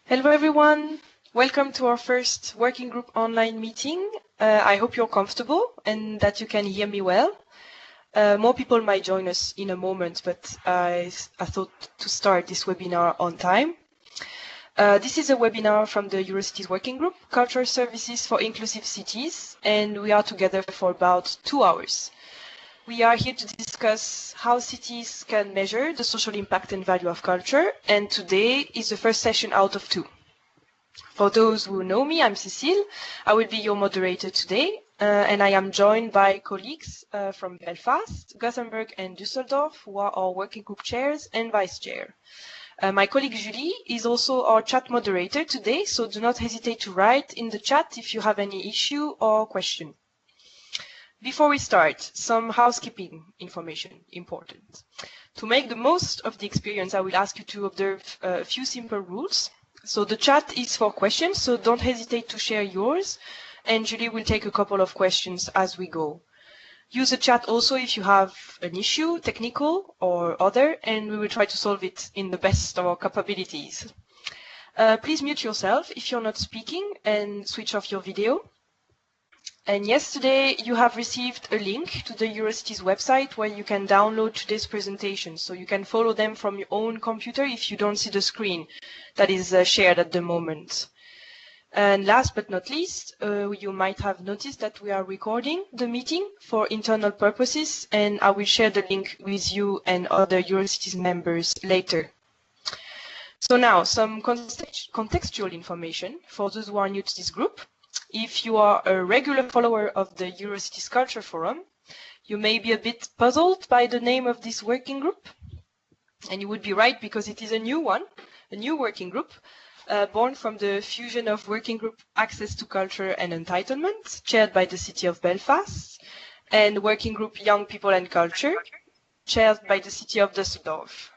Hello everyone, welcome to our first working group online meeting. I hope you're comfortable and that you can hear me well. More people might join us in a moment, but I thought to start this webinar on time. This is a webinar from the Eurocities working group, Cultural Services for Inclusive Cities, and we are together for about 2 hours. We are here to discuss how cities can measure the social impact and value of culture, and today is the first session out of 2. For those who know me, I'm Cécile. I will be your moderator today, and I am joined by colleagues from Belfast, Gothenburg, and Düsseldorf, who are our working group chairs and vice chair. My colleague Julie is also our chat moderator today, so do not hesitate to write in the chat if you have any issue or question. Before we start, some housekeeping information important. To make the most of the experience, I will ask you to observe a few simple rules. So the chat is for questions, so don't hesitate to share yours, and Julie will take a couple of questions as we go. Use the chat also if you have an issue, technical or other, and we will try to solve it in the best of our capabilities. Please mute yourself if you're not speaking and switch off your video. And yesterday you have received a link to the Eurocities website where you can download today's presentation. So you can follow them from your own computer if you don't see the screen that is shared at the moment. And last but not least, you might have noticed that we are recording the meeting for internal purposes, and I will share the link with you and other Eurocities members later. So now, some contextual information for those who are new to this group. If you are a regular follower of the Eurocities Culture Forum, you may be a bit puzzled by the name of this working group. And you would be right, because it is a new one, a new working group, born from the fusion of Working Group Access to Culture and Entitlement, chaired by the City of Belfast, and Working Group Young People and Culture, chaired by the City of Düsseldorf.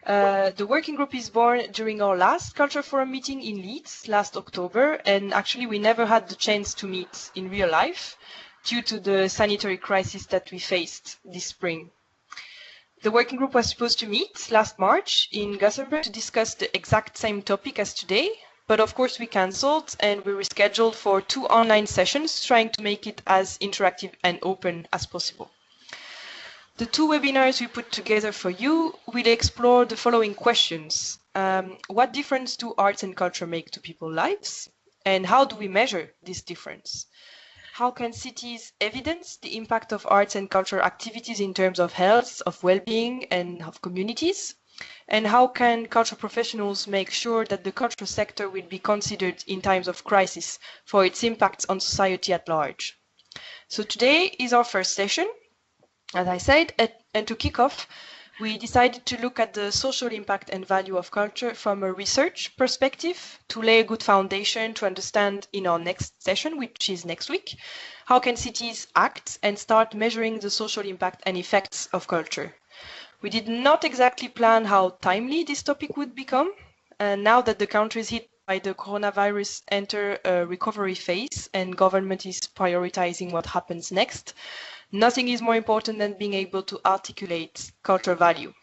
The working group is born during our last Culture Forum meeting in Leeds last October, and actually we never had the chance to meet in real life due to the sanitary crisis that we faced this spring. The working group was supposed to meet last March in Gothenburg to discuss the exact same topic as today, but of course we cancelled and we rescheduled for 2 online sessions, trying to make it as interactive and open as possible. The 2 webinars we put together for you will explore the following questions. What difference do arts and culture make to people's lives? And how do we measure this difference? How can cities evidence the impact of arts and culture activities in terms of health, of well-being, and of communities? And how can cultural professionals make sure that the cultural sector will be considered in times of crisis for its impacts on society at large? So today is our first session. As I said, and to kick off, we decided to look at the social impact and value of culture from a research perspective to lay a good foundation to understand in our next session, which is next week, how can cities act and start measuring the social impact and effects of culture. We did not exactly plan how timely this topic would become, and now that the countries hit by the coronavirus enter a recovery phase and government is prioritizing what happens next, nothing is more important than being able to articulate cultural value.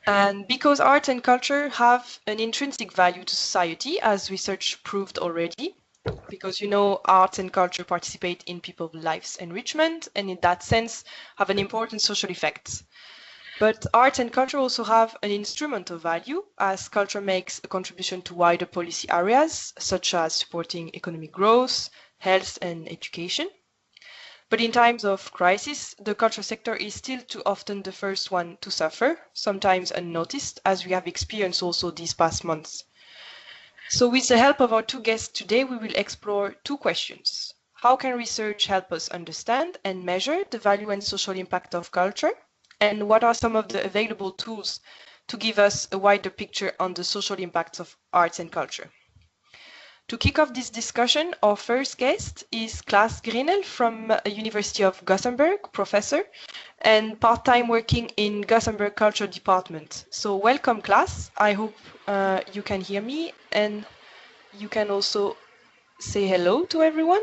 And because art and culture have an intrinsic value to society, as research proved already, because you know art and culture participate in people's lives' enrichment, and in that sense have an important social effect. But art and culture also have an instrumental value, as culture makes a contribution to wider policy areas, such as supporting economic growth, health, and education. But in times of crisis, the cultural sector is still too often the first one to suffer, sometimes unnoticed, as we have experienced also these past months. So with the help of our 2 guests today, we will explore 2 questions. How can research help us understand and measure the value and social impact of culture? And what are some of the available tools to give us a wider picture on the social impacts of arts and culture? To kick off this discussion, our first guest is Klaas Grinel from University of Gothenburg, professor, and part-time working in Gothenburg Culture Department. So welcome, Klaas. I hope you can hear me, and you can also say hello to everyone.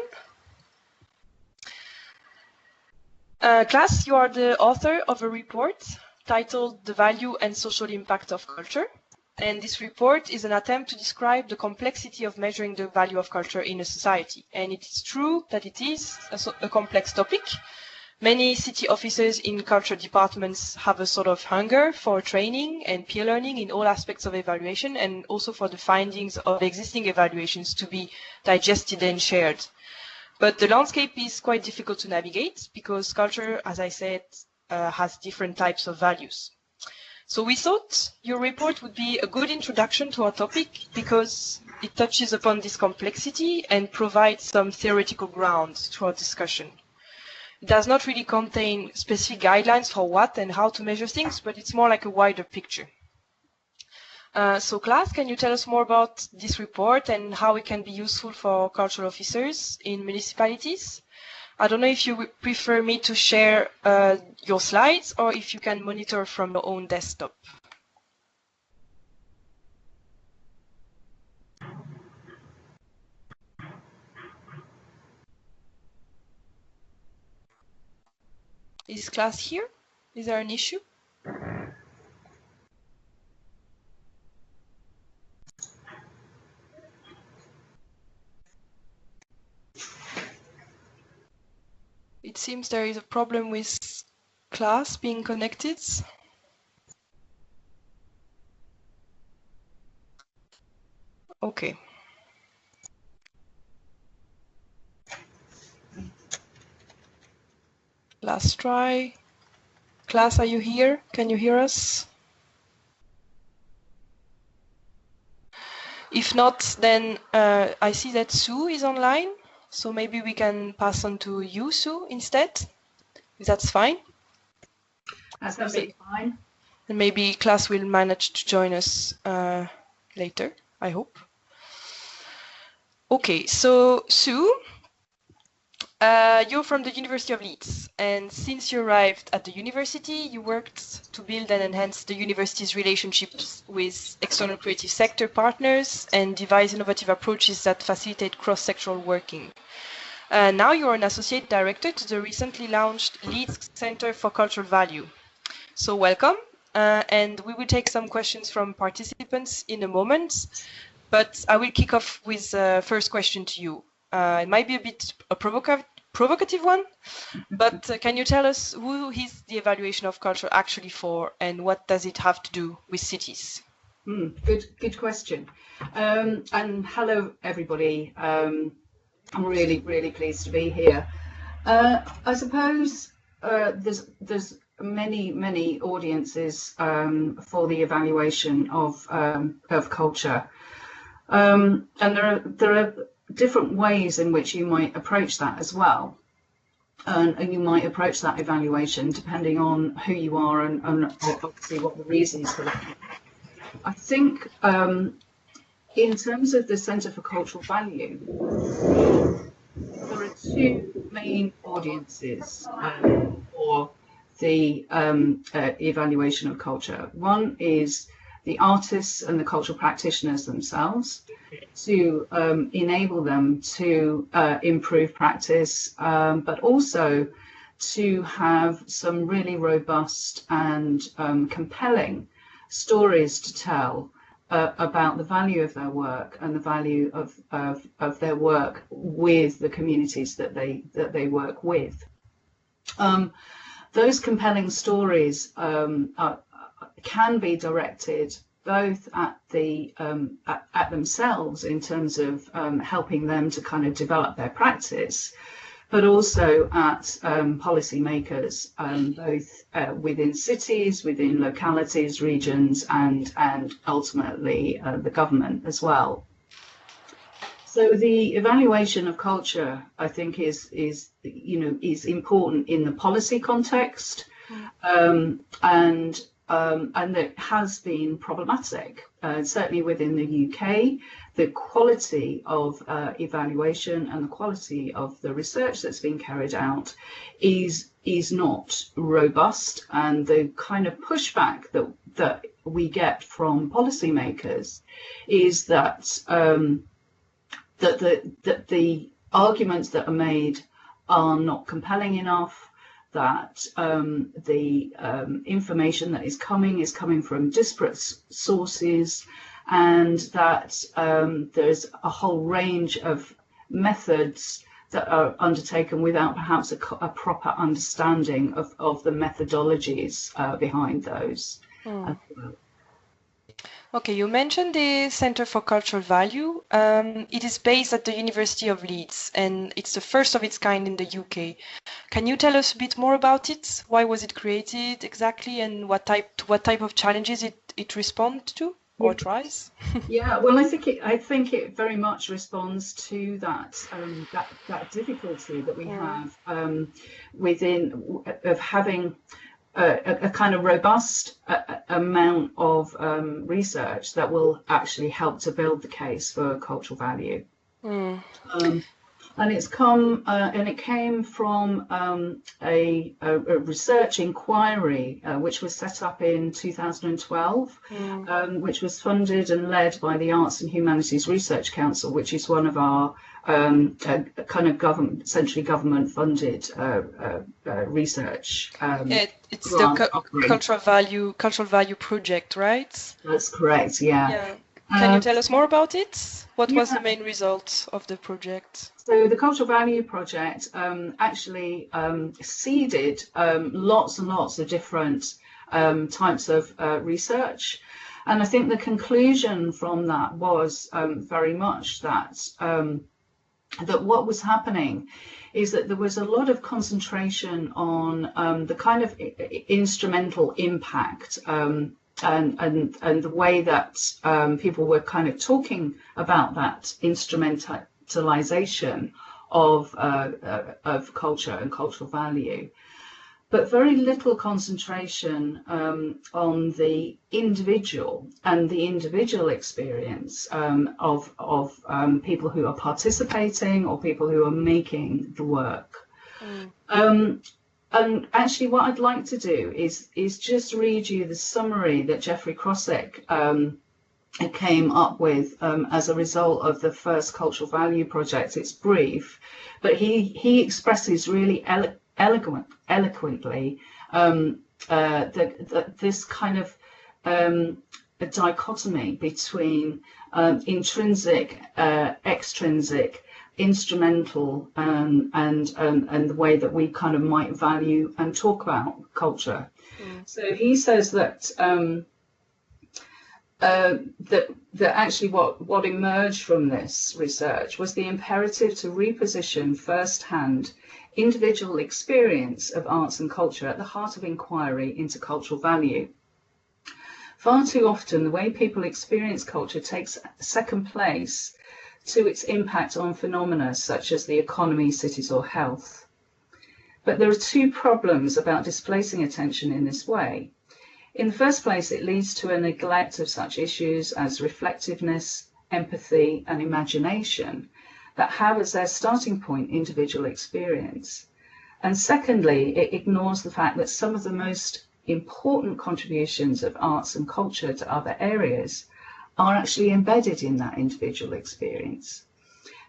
Klaas, you are the author of a report titled The Value and Social Impact of Culture. and this report is an attempt to describe the complexity of measuring the value of culture in a society. And it's true that it is a complex topic. Many city officers in culture departments have a sort of hunger for training and peer learning in all aspects of evaluation, and also for the findings of existing evaluations to be digested and shared. But the landscape is quite difficult to navigate because culture, as I said, has different types of values. So we thought your report would be a good introduction to our topic because it touches upon this complexity and provides some theoretical grounds to our discussion. It does not really contain specific guidelines for what and how to measure things, but it's more like a wider picture. So class, can you tell us more about this report and how it can be useful for cultural officers in municipalities? I don't know if you would prefer me to share your slides or if you can monitor from your own desktop. Is class here? Is there an issue? It seems there is a problem with class being connected. Okay. Last try. Class, are you here? Can you hear us? If not, then I see that Sue is online, so maybe we can pass on to you, Sue, instead, if that's fine. That's absolutely fine. And maybe class will manage to join us later, I hope. Okay, so Sue, you're from the University of Leeds, and since you arrived at the university, you worked to build and enhance the university's relationships with external creative sector partners and devise innovative approaches that facilitate cross-sectoral working. Now you're an associate director to the recently launched Leeds Center for Cultural Value. So welcome, and we will take some questions from participants in a moment, but I will kick off with the first question to you. It might be a bit a provocative one, but can you tell us who is the evaluation of culture actually for, and what does it have to do with cities? Good question. And hello, everybody. I'm really pleased to be here. I suppose there's many audiences for the evaluation of culture, and there are different ways in which you might approach that as well, and you might approach that evaluation depending on who you are and obviously what the reasons for that. I think in terms of the Centre for Cultural Value, there are two main audiences for the evaluation of culture. One is the artists and the cultural practitioners themselves, to enable them to improve practice, but also to have some really robust and compelling stories to tell about the value of their work and the value of their work with the communities that they work with. Those compelling stories can be directed both at themselves in terms of helping them to kind of develop their practice, but also at policymakers, both within cities, within localities, regions, and ultimately the government as well. So the evaluation of culture, I think, is important in the policy context, and it has been problematic, certainly within the UK. The quality of evaluation and the quality of the research that's been carried out is not robust, and the kind of pushback that we get from policymakers is that that the arguments that are made are not compelling enough, that the information that is coming from disparate sources, and that there's a whole range of methods that are undertaken without perhaps a proper understanding of the methodologies behind those. As well. Okay, you mentioned the Center for Cultural Value. It is based at the University of Leeds, and it's the first of its kind in the UK. Can you tell us a bit more about it? Why was it created exactly, and what type of challenges it responds to or tries? Yeah, well, I think it very much responds to that difficulty that we have within of having a kind of robust amount of research that will actually help to build the case for cultural value. And it's come and it came from a research inquiry which was set up in 2012, which was funded and led by the Arts and Humanities Research Council, which is one of our kind of centrally government funded research. It's the cultural value project, right? That's correct. Yeah. Can you tell us more about it? What was the main result of the project? So the Cultural Value Project actually seeded lots and lots of different types of research. And I think the conclusion from that was very much that that what was happening is that there was a lot of concentration on the kind of instrumental impact and the way that people were kind of talking about that instrumentalization of culture and cultural value, but very little concentration on the individual and the individual experience of people who are participating or people who are making the work. And actually, what I'd like to do is just read you the summary that Geoffrey Crossick came up with as a result of the first Cultural Value Project. It's brief, but he expresses really eloquently this kind of a dichotomy between intrinsic, extrinsic, instrumental, and the way that we kind of might value and talk about culture. So he says that that actually what emerged from this research was the imperative to reposition first-hand individual experience of arts and culture at the heart of inquiry into cultural value. Far too often, the way people experience culture takes second place to its impact on phenomena such as the economy, cities, or health. But there are two problems about displacing attention in this way. In the first place, it leads to a neglect of such issues as reflectiveness, empathy, and imagination that have as their starting point individual experience. And secondly, it ignores the fact that some of the most important contributions of arts and culture to other areas are actually embedded in that individual experience.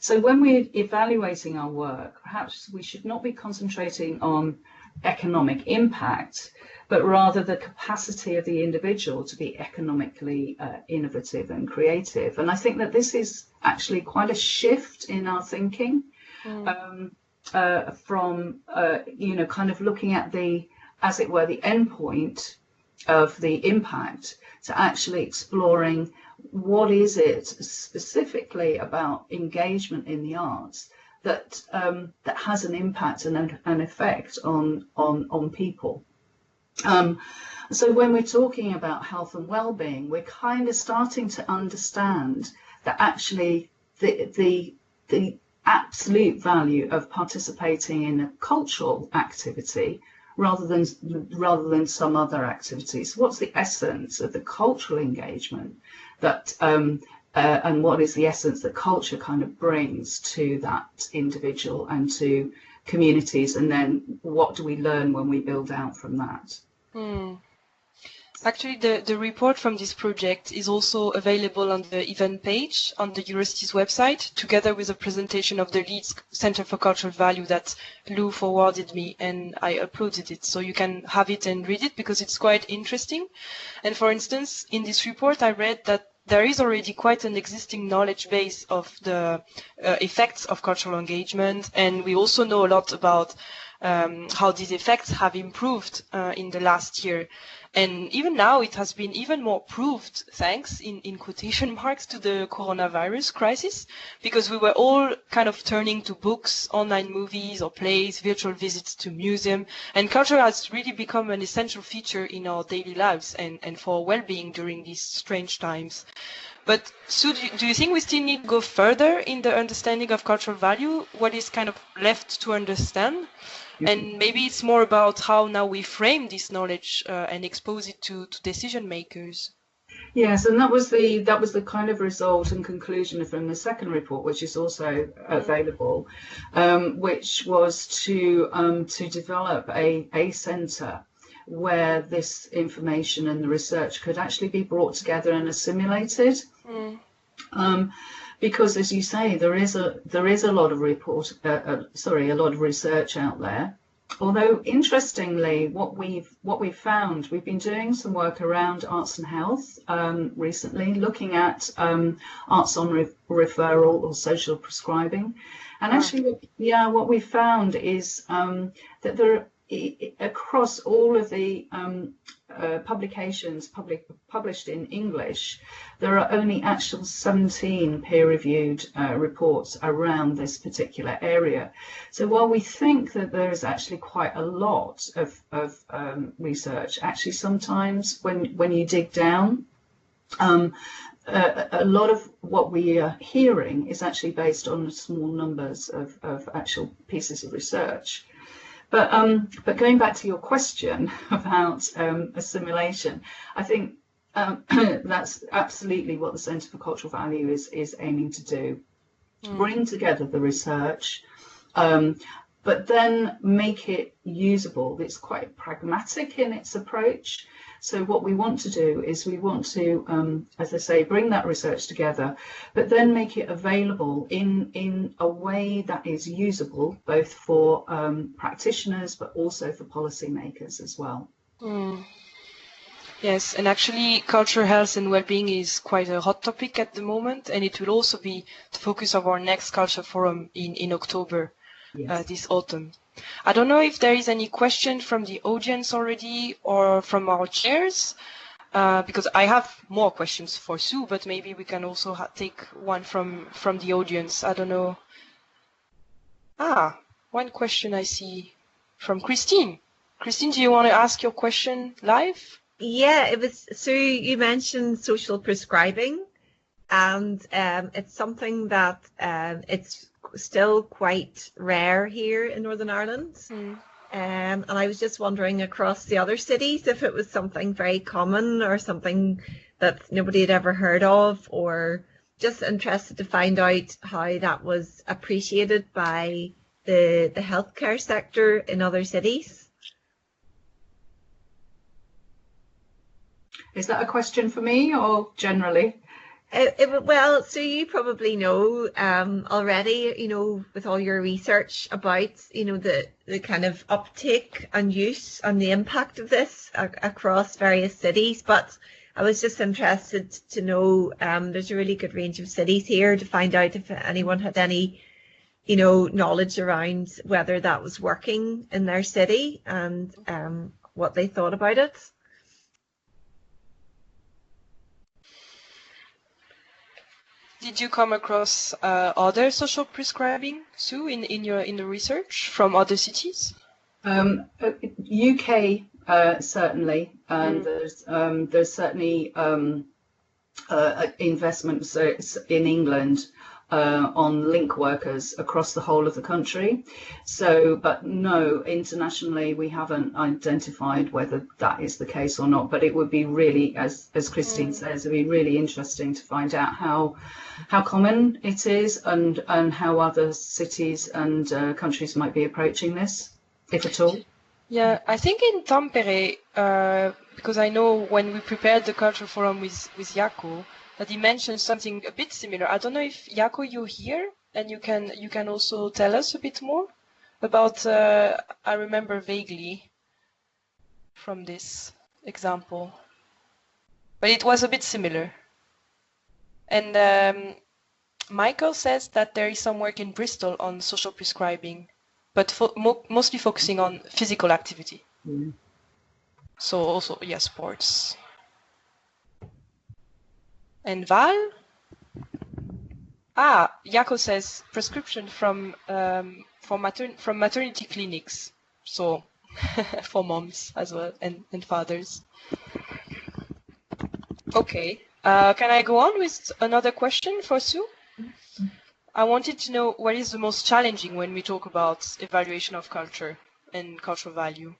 So when we're evaluating our work, perhaps we should not be concentrating on economic impact, but rather the capacity of the individual to be economically innovative and creative. And I think that this is actually quite a shift in our thinking from, kind of looking at the, as it were, the endpoint of the impact to actually exploring what is it specifically about engagement in the arts that that has an impact and an effect on people. So when we're talking about health and well-being, we're kind of starting to understand that actually the absolute value of participating in a cultural activity rather than some other activities. What's the essence of the cultural engagement that and what is the essence that culture kind of brings to that individual and to communities, and then what do we learn when we build out from that? Actually, the report from this project is also available on the event page on the Eurocities website, together with a presentation of the Leeds Center for Cultural Value that Lou forwarded me, and I uploaded it. So you can have it and read it because it's quite interesting. And for instance, in this report, I read that there is already quite an existing knowledge base of the effects of cultural engagement, and we also know a lot about how these effects have improved in the last year. And even now, it has been even more proved, thanks, in quotation marks, to the coronavirus crisis, because we were all kind of turning to books, online movies or plays, virtual visits to museum, and culture has really become an essential feature in our daily lives and for well-being during these strange times. But Sue, do you think we still need to go further in the understanding of cultural value? What is kind of left to understand? And maybe it's more about how now we frame this knowledge and expose it to decision makers. Yes, and that was the kind of result and conclusion from the second report, which is also available, which was to develop a centre where this information and the research could actually be brought together and assimilated. Because, as you say, there is a lot of a lot of research out there. Although, interestingly, what we've found, we've been doing some work around arts and health recently, looking at arts on referral or social prescribing, and actually, what we found is that there, across all of the publications published in English, there are only actual 17 peer-reviewed reports around this particular area. So while we think that there is actually quite a lot of research, actually sometimes when you dig down, a lot of what we are hearing is actually based on small numbers of actual pieces of research. But going back to your question about assimilation, I think that's absolutely what the Centre for Cultural Value is aiming to do. Bring together the research, but then make it usable. It's quite pragmatic in its approach. So what we want to do is we want to, as I say, bring that research together, but then make it available in a way that is usable, both for practitioners, but also for policymakers as well. Yes, and actually culture, health and well-being is quite a hot topic at the moment, and it will also be the focus of our next culture forum in October, this autumn. I don't know if there is any question from the audience already or from our chairs, because I have more questions for Sue, but maybe we can also take one from the audience. I don't know. One question I see from Christine. Christine, do you want to ask your question live? Yeah, it was, Sue, you mentioned social prescribing, and it's something that it's still quite rare here in Northern Ireland. And I was just wondering across the other cities if it was something very common or something that nobody had ever heard of, or just interested to find out how that was appreciated by the healthcare sector in other cities. Is that a question for me or generally? Well, so you probably know already, with all your research about, the kind of uptake and use and the impact of this across various cities. But I was just interested to know, there's a really good range of cities here, to find out if anyone had any, knowledge around whether that was working in their city and what they thought about it. Did you come across other social prescribing, Sue, in the research from other cities? UK certainly, and there's certainly investments in England on link workers across the whole of the country. So, but no, internationally we haven't identified whether that is the case or not. But it would be really, as Christine says, it'd be really interesting to find out how common it is and how other cities and countries might be approaching this, if at all. Yeah, I think in Tampere, because I know when we prepared the culture forum with Jaco, that he mentioned something a bit similar. I don't know if Jaco, you're here, and you can also tell us a bit more about. I remember vaguely from this example, but it was a bit similar. And Michael says that there is some work in Bristol on social prescribing, but mostly focusing on physical activity. Yeah. So also, yeah, sports. And Val? Jaco says prescription from maternity clinics. So for moms as well and fathers. Okay. Can I go on with another question for Sue? I wanted to know what is the most challenging when we talk about evaluation of culture and cultural value.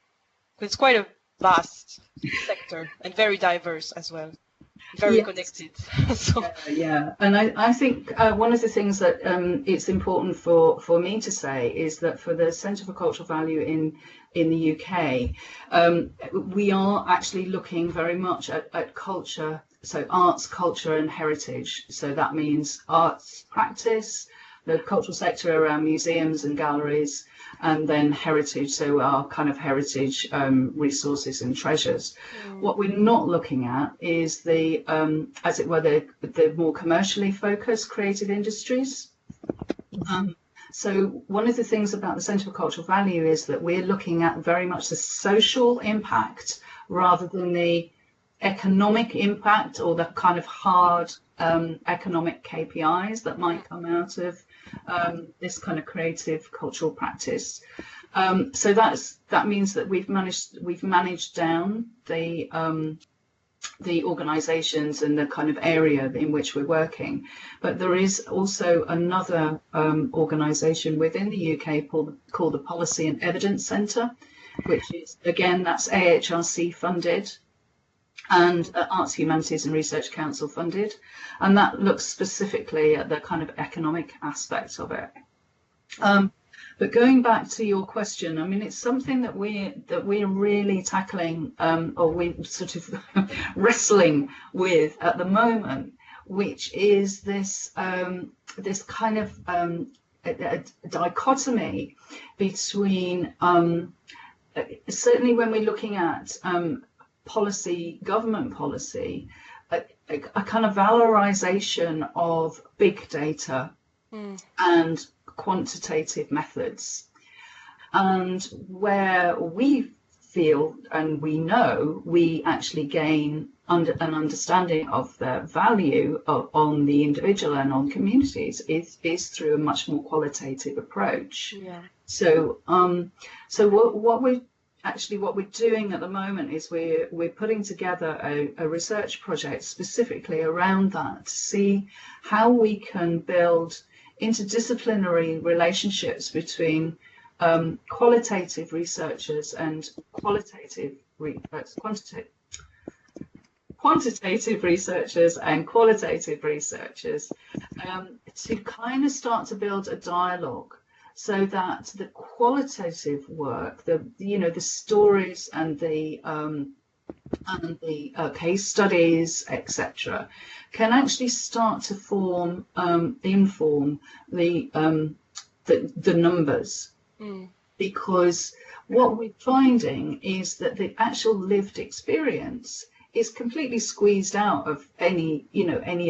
It's quite a vast sector and very diverse as well, very connected. So. Yeah, and I think one of the things that it's important for me to say is that for the Centre for Cultural Value in the UK, we are actually looking very much at culture, so arts, culture and heritage. So that means arts practice, the cultural sector around museums and galleries, and then heritage, so our kind of heritage resources and treasures. What we're not looking at is the, as it were, the more commercially focused creative industries. So one of the things about the Centre for Cultural Value is that we're looking at very much the social impact rather than the economic impact or the kind of hard economic KPIs that might come out of this kind of creative cultural practice. So that means that we've managed down the organisations and the kind of area in which we're working, but there is also another organisation within the UK called the Policy and Evidence Centre, which is, again, that's AHRC funded and Arts, Humanities and Research Council funded, and that looks specifically at the kind of economic aspects of it. But going back to your question, I mean, it's something that we're really tackling, or we're sort of wrestling with at the moment, which is this this kind of a dichotomy between certainly when we're looking at policy, government policy, a kind of valorization of big data and quantitative methods, and where we feel and we know we actually gain an understanding of the value on the individual and on communities is through a much more qualitative approach. Yeah. So so what we're doing at the moment is we're putting together a research project specifically around that to see how we can build interdisciplinary relationships between qualitative researchers and quantitative researchers and qualitative researchers to kind of start to build a dialogue, so that the qualitative work, the stories and the case studies, etc., can actually start to inform the numbers. Because what we're finding is that the actual lived experience is completely squeezed out of any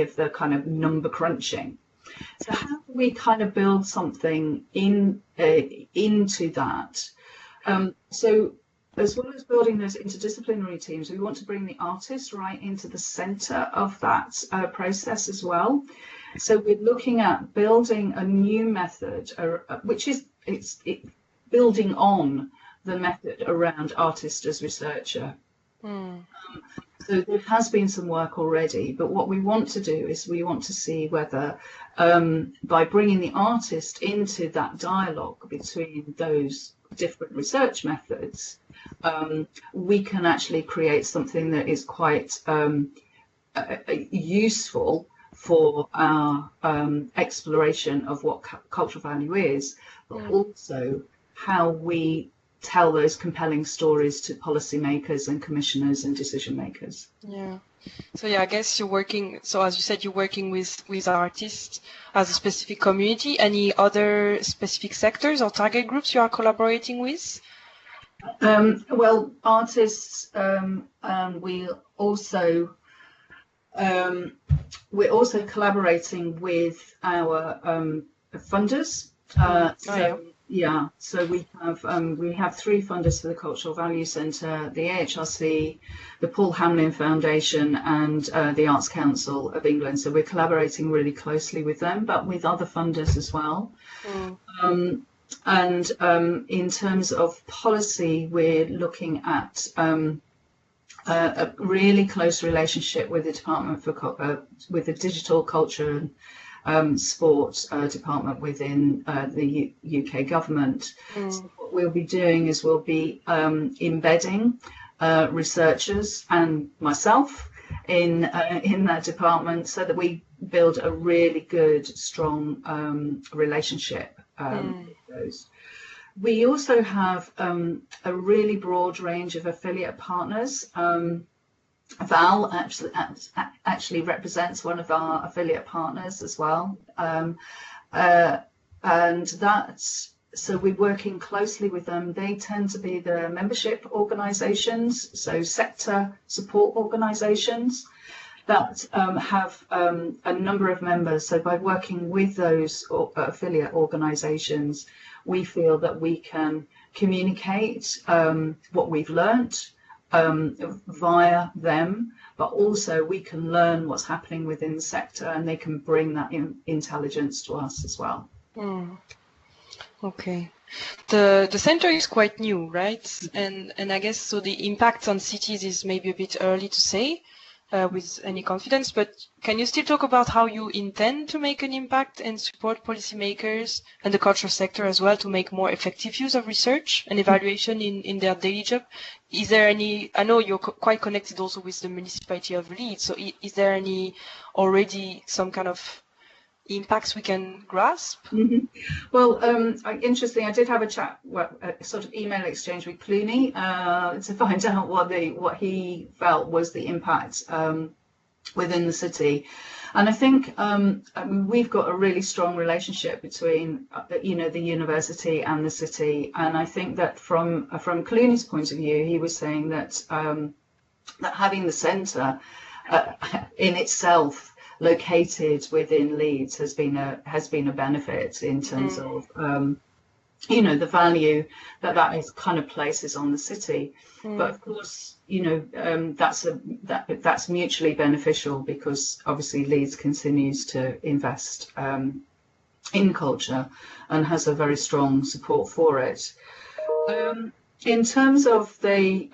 of the kind of number crunching. So how do we kind of build something into that? So as well as building those interdisciplinary teams, we want to bring the artist right into the center of that process as well. So we're looking at building a new method, which is building on the method around artist as researcher. So there has been some work already, but what we want to do is we want to see whether by bringing the artist into that dialogue between those different research methods, we can actually create something that is quite useful for our exploration of what cultural value is, but also how we tell those compelling stories to policymakers and commissioners and decision makers. Yeah. So yeah, I guess you're working, so as you said, you're working with artists as a specific community. Any other specific sectors or target groups you are collaborating with? Well, artists, we're also collaborating with our funders. So we have 3 funders for the Cultural Value Centre: the AHRC, the Paul Hamlyn Foundation, and the Arts Council of England. So we're collaborating really closely with them, but with other funders as well. In terms of policy, we're looking at a really close relationship with the Department for with the Digital Culture and Sport department within the UK government. So what we'll be doing is we'll be embedding researchers and myself in that department, so that we build a really good, strong relationship with those. We also have a really broad range of affiliate partners. Val actually represents one of our affiliate partners as well, so we're working closely with them. They tend to be the membership organisations, so sector support organisations that have a number of members. So by working with those affiliate organisations, we feel that we can communicate what we've learnt via them, but also we can learn what's happening within the sector, and they can bring that intelligence to us as well. Okay. The center is quite new, right? And I guess so the impact on cities is maybe a bit early to say with any confidence, but can you still talk about how you intend to make an impact and support policymakers and the cultural sector as well to make more effective use of research and evaluation in their daily job? Is there any, I know you're quite connected also with the municipality of Leeds, so is there any already some kind of impacts we can grasp? Well, interesting. I did have a chat, a sort of email exchange with Clooney to find out what he felt was the impact within the city, and I think we've got a really strong relationship between the university and the city, and I think that from Clooney's point of view, he was saying that that having the centre in itself located within Leeds has been a benefit in terms of the value that is kind of places on the city. But of course, that's mutually beneficial, because obviously Leeds continues to invest in culture and has a very strong support for it. In terms of the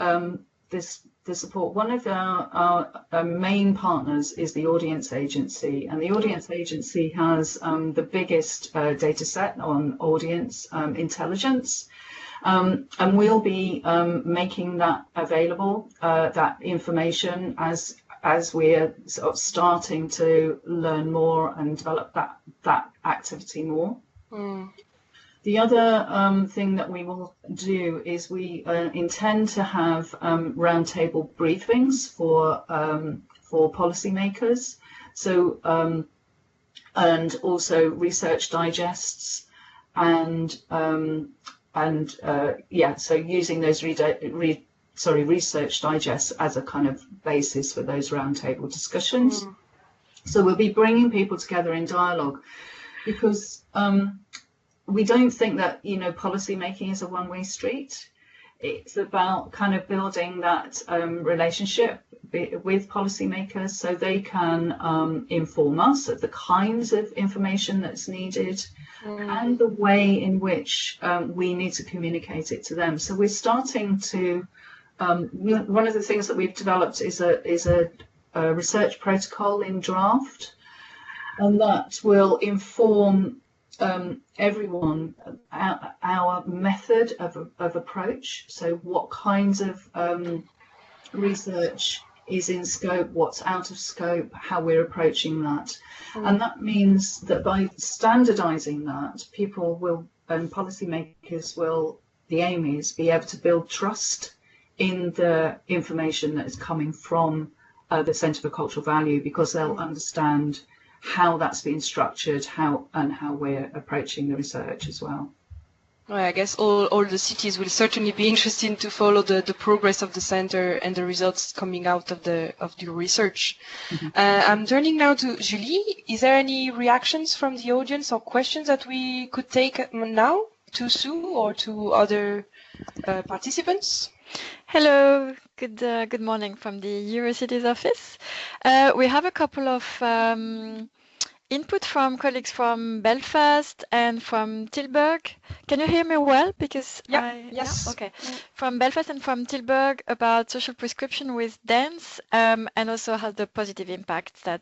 support, one of our main partners is the Audience Agency, and the Audience Agency has the biggest data set on audience intelligence, and we'll be making that available, that information, as we're sort of starting to learn more and develop that activity more. The other thing that we will do is we intend to have roundtable briefings for policymakers, so and also research digests, so using those research digests as a kind of basis for those roundtable discussions. So we'll be bringing people together in dialogue, because we don't think that policy making is a one-way street. It's about kind of building that relationship with policymakers, so they can inform us of the kinds of information that's needed and the way in which we need to communicate it to them. So we're starting to one of the things that we've developed is a research protocol in draft, and that will inform everyone our method of approach. So what kinds of research is in scope, what's out of scope, how we're approaching that. And that means that by standardizing that, people will and policymakers will the aim is be able to build trust in the information that is coming from the Centre for Cultural Value, because they'll understand how that's been structured, how we're approaching the research as well. Well, I guess all the cities will certainly be interested to follow the progress of the center and the results coming out of the research. Mm-hmm. I'm turning now to Julie. Is there any reactions from the audience or questions that we could take now to Sue or to other participants? Hello, good morning from the Eurocities office. We have a couple of input from colleagues from Belfast and from Tilburg. Can you hear me well? Because yes. Yeah? Okay. From Belfast and from Tilburg about social prescription with dance, and also how the positive impact that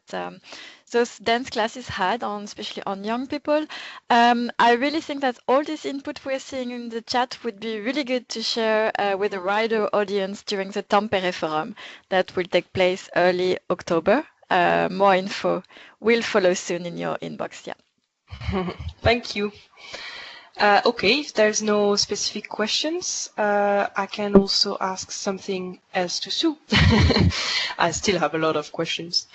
those dance classes had on, especially on young people. I really think that all this input we're seeing in the chat would be really good to share with a wider audience during the Tampere Forum that will take place early October. More info will follow soon in your inbox. Yeah. Thank you. Okay, if there's no specific questions, I can also ask something else to Sue. I still have a lot of questions.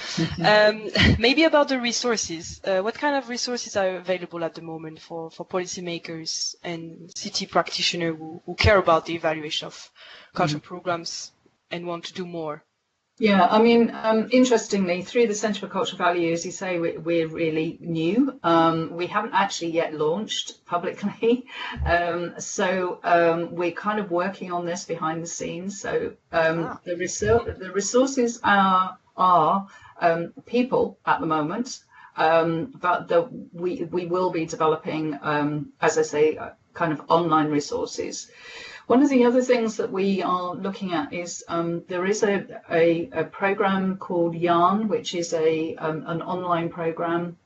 Maybe about the resources. What kind of resources are available at the moment for policymakers and city practitioners who care about the evaluation of cultural programs and want to do more? Yeah, I mean, interestingly, through the Centre for Cultural Value, as you say, we're really new. We haven't actually yet launched publicly. So we're kind of working on this behind the scenes. So the resources are people at the moment, but we will be developing, as I say, kind of online resources. One of the other things that we are looking at is there is a program called YARN, which is an online program,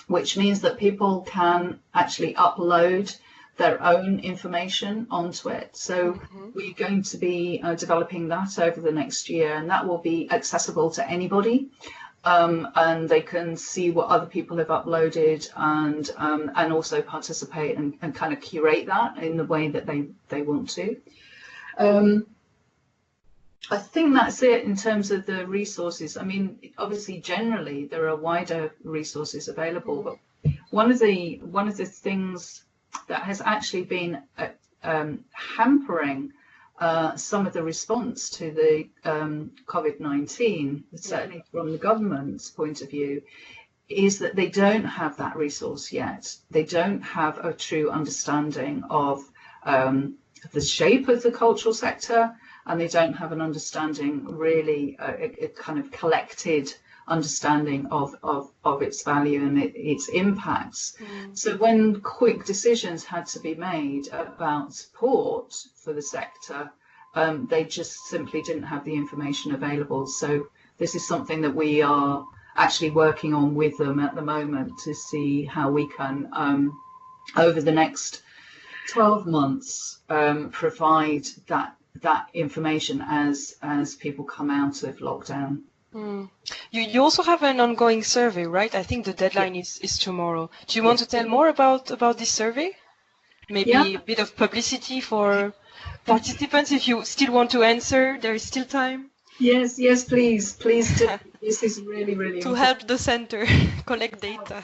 which means that people can actually upload their own information onto it. So we're going to be developing that over the next year, and that will be accessible to anybody. And they can see what other people have uploaded and also participate and kind of curate that in the way that they want to. I think that's it in terms of the resources. I mean, obviously, generally there are wider resources available, but one of the things that has actually been hampering some of the response to the COVID-19, certainly from the government's point of view, is that they don't have that resource yet. They don't have a true understanding of the shape of the cultural sector, and they don't have an understanding, really, a kind of collected understanding of its value and its impacts. So when quick decisions had to be made about support for the sector, they just simply didn't have the information available. So this is something that we are actually working on with them at the moment to see how we can, over the next 12 months, provide that information as people come out of lockdown. You also have an ongoing survey, right? I think the deadline is tomorrow. Do you want to tell more about this survey? Maybe a bit of publicity for participants if you still want to answer. There is still time. Yes, please do. This is really to important. help the center collect data.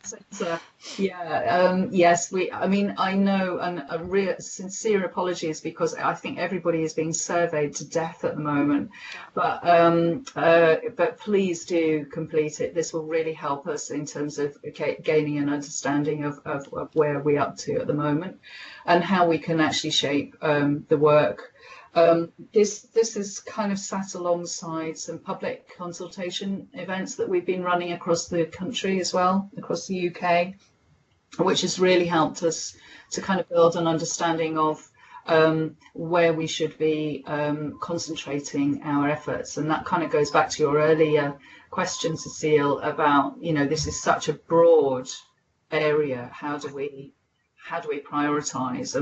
Yes, I know, and a real sincere apologies because I think everybody is being surveyed to death at the moment. But please do complete it. This will really help us in terms of gaining an understanding of where we're up to at the moment and how we can actually shape the work. This is kind of sat alongside some public consultation events that we've been running across the country as well, across the UK, which has really helped us to kind of build an understanding of where we should be concentrating our efforts. And that kind of goes back to your earlier question, Cecile, about, this is such a broad area. How do we prioritize?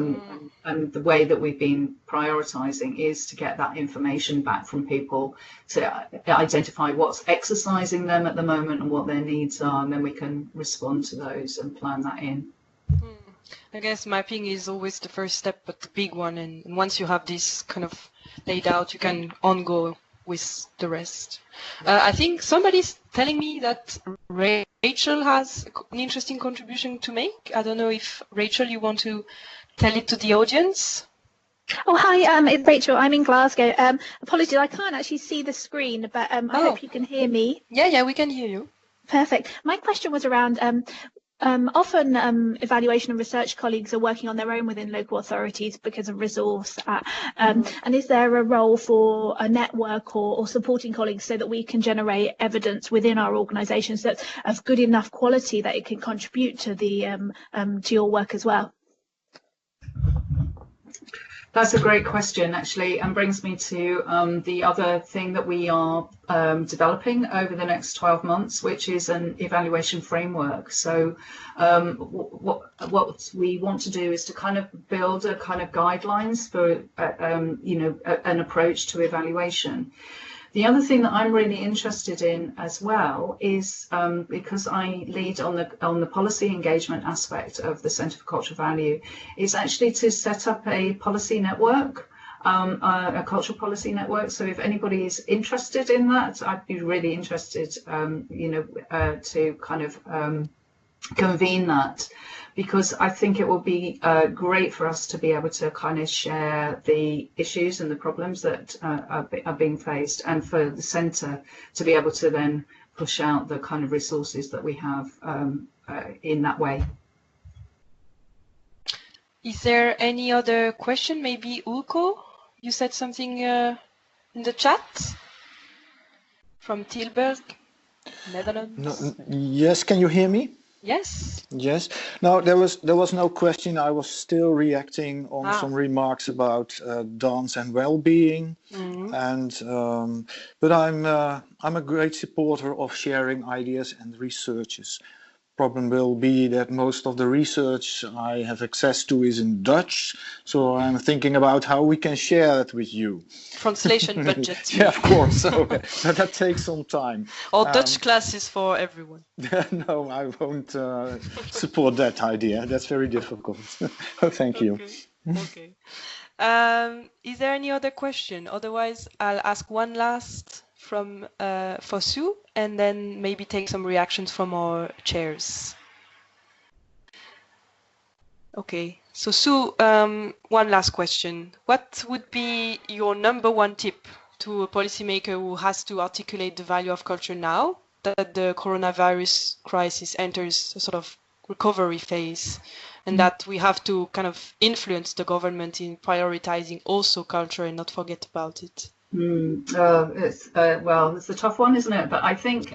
And the way that we've been prioritizing is to get that information back from people to identify what's exercising them at the moment and what their needs are, and then we can respond to those and plan that in. I guess mapping is always the first step, but the big one. And once you have this kind of laid out, you can on-go with the rest. I think somebody's telling me that Rachel has an interesting contribution to make. I don't know if, Rachel, you want to tell it to the audience? Oh, hi, it's Rachel. I'm in Glasgow. Apologies, I can't actually see the screen, but I hope you can hear me. Yeah, we can hear you. Perfect. My question was around often evaluation and research colleagues are working on their own within local authorities because of resource. And is there a role for a network or supporting colleagues so that we can generate evidence within our organisations that's of good enough quality that it can contribute to the to your work as well? That's a great question, actually, and brings me to the other thing that we are developing over the next 12 months, which is an evaluation framework. So what we want to do is to kind of build a kind of guidelines for, an approach to evaluation. The other thing that I'm really interested in as well is because I lead on the policy engagement aspect of the Centre for Cultural Value, is actually to set up a policy network, a cultural policy network. So if anybody is interested in that, I'd be really interested, to kind of convene that, because I think it will be great for us to be able to kind of share the issues and the problems that are being faced, and for the centre to be able to then push out the kind of resources that we have in that way. Is there any other question? Maybe Ulko, you said something in the chat from Tilburg, Netherlands. No, yes, can you hear me? Yes. Yes. No, there was no question. I was still reacting on some remarks about dance and well-being, and but I'm a great supporter of sharing ideas and researches. Problem will be that most of the research I have access to is in Dutch, so I'm thinking about how we can share it with you. Translation budget. Yeah, of course. So but that takes some time. Or Dutch classes for everyone. No, I won't support that idea. That's very difficult. Thank you. Okay. Is there any other question? Otherwise, I'll ask one last from for Sue, and then maybe take some reactions from our chairs. Okay, so Sue, one last question. What would be your #1 tip to a policymaker who has to articulate the value of culture now that the coronavirus crisis enters a sort of recovery phase, and that we have to kind of influence the government in prioritizing also culture and not forget about it? It's a tough one, isn't it? But I think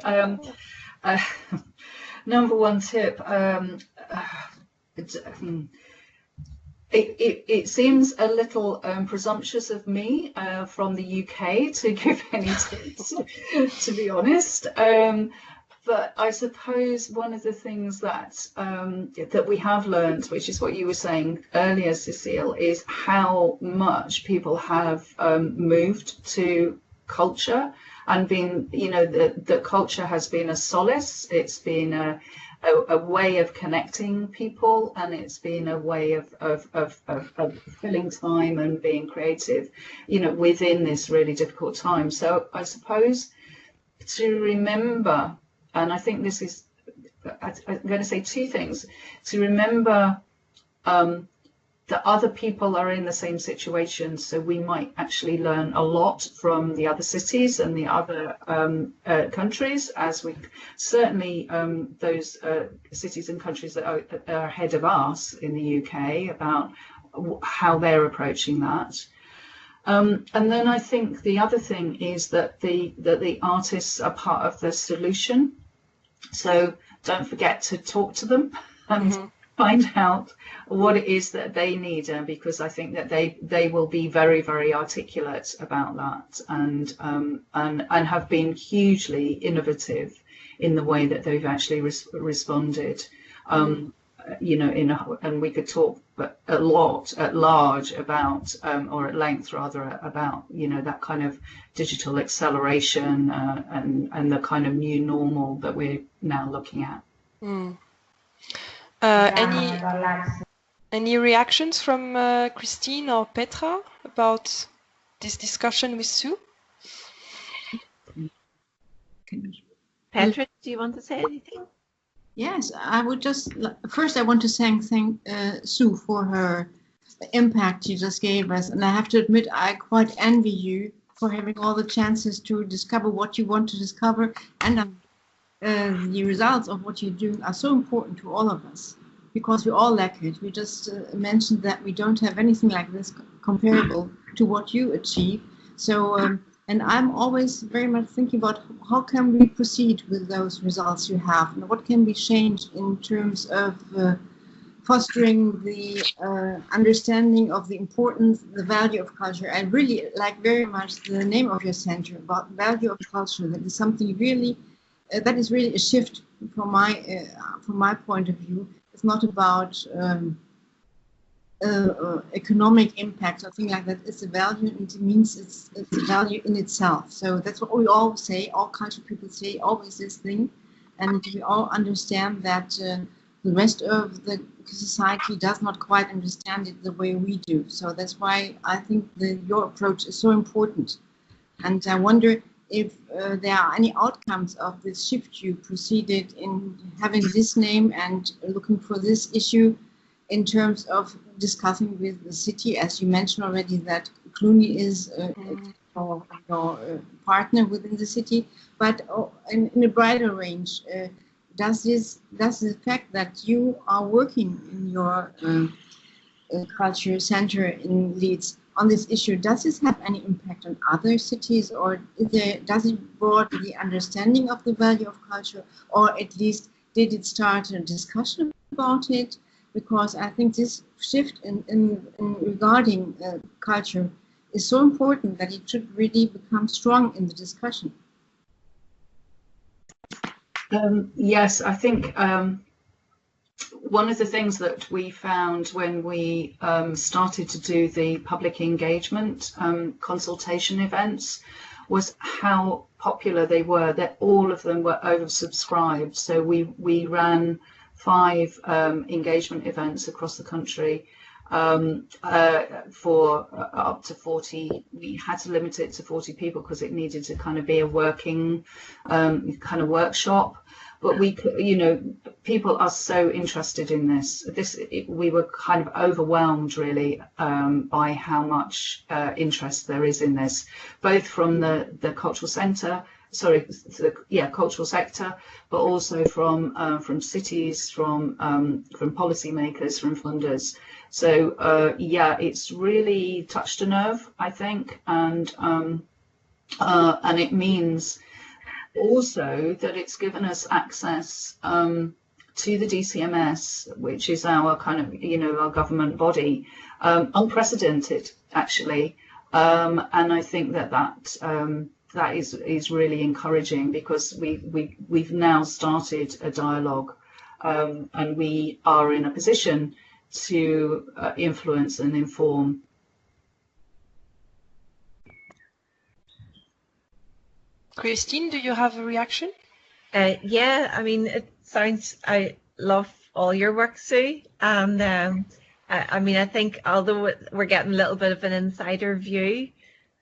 #1 tip, it seems a little presumptuous of me from the UK to give any tips, to be honest. But I suppose one of the things that we have learned, which is what you were saying earlier, Cecile, is how much people have moved to culture and been, the culture has been a solace. It's been a way of connecting people, and it's been a way of filling time and being creative, within this really difficult time. So I suppose to remember, and I think this is, I'm going to say two things, to remember that other people are in the same situation, so we might actually learn a lot from the other cities and the other countries, as we certainly those cities and countries that are ahead of us in the UK, about how they're approaching that. And then I think the other thing is that the artists are part of the solution. So don't forget to talk to them and find out what it is that they need, because I think that they will be very, very articulate about that, and have been hugely innovative in the way that they've actually responded. And we could talk a lot at large about, or at length rather, about, that kind of digital acceleration and the kind of new normal that we're now looking at. Any reactions from Christine or Petra about this discussion with Sue? Petra, do you want to say anything? Yes, I would just first I want to thank Sue for her impact she just gave us, and I have to admit I quite envy you for having all the chances to discover what you want to discover, and the results of what you do are so important to all of us because we all lack it. We just mentioned that we don't have anything like this comparable to what you achieve. So. And I'm always very much thinking about how can we proceed with those results you have, and what can be changed in terms of fostering the understanding of the importance, the value of culture. I really like very much the name of your center about value of culture. That is something really, that is really a shift from my point of view. It's not about economic impact or thing like that. It's a value, and it means it's a value in itself. So that's what we all say, all cultural people say always this thing, and we all understand that the rest of the society does not quite understand it the way we do. So that's why I think your approach is so important. And I wonder if there are any outcomes of this shift you proceeded in having this name and looking for this issue in terms of discussing with the city, as you mentioned already, that Cluny is your partner within the city, but in a brighter range, does the fact that you are working in your culture center in Leeds on this issue, does this have any impact on other cities, or does it broaden the understanding of the value of culture, or at least did it start a discussion about it? Because I think this shift in regarding culture is so important that it should really become strong in the discussion. Yes, I think one of the things that we found when we started to do the public engagement consultation events was how popular they were, that all of them were oversubscribed. So we ran 5 engagement events across the country for up to 40. We had to limit it to 40 people because it needed to kind of be a working kind of workshop. But we, people are so interested in this. We were kind of overwhelmed really by how much interest there is in this, both from the cultural centre. Cultural sector, but also from cities, from policymakers, from funders. So it's really touched a nerve, I think, and it means also that it's given us access to the DCMS, which is our kind of our government body, unprecedented actually, and I think that is really encouraging because we've now started a dialogue, and we are in a position to influence and inform. Christine, do you have a reaction? Yeah, I mean, I love all your work, Sue, and I mean, I think although we're getting a little bit of an insider view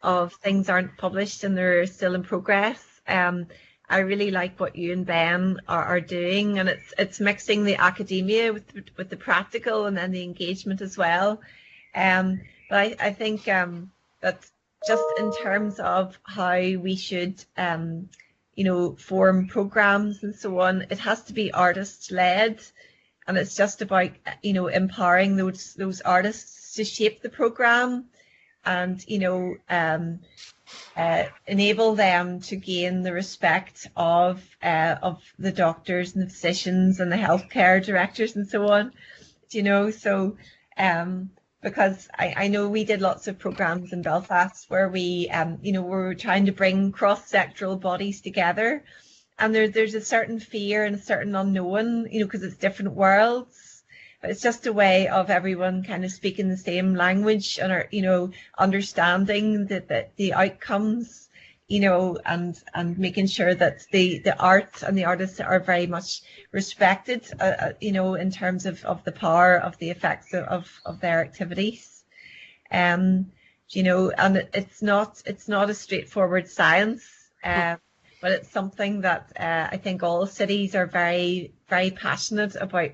of things aren't published and they're still in progress, I really like what you and Ben are doing, and it's mixing the academia with the practical and then the engagement as well. But I think that just in terms of how we should form programs and so on, it has to be artist led, and it's just about empowering those artists to shape the program and enable them to gain the respect of the doctors and the physicians and the healthcare directors and so on. Because I know we did lots of programs in Belfast where we were trying to bring cross-sectoral bodies together, and there's a certain fear and a certain unknown, because it's different worlds. But it's just a way of everyone kind of speaking the same language and understanding that the outcomes, you know, and making sure that the art and the artists are very much respected, you know, in terms of the power of the effects of their activities. You know, and it's not a straightforward science, but it's something that I think all cities are very, very passionate about,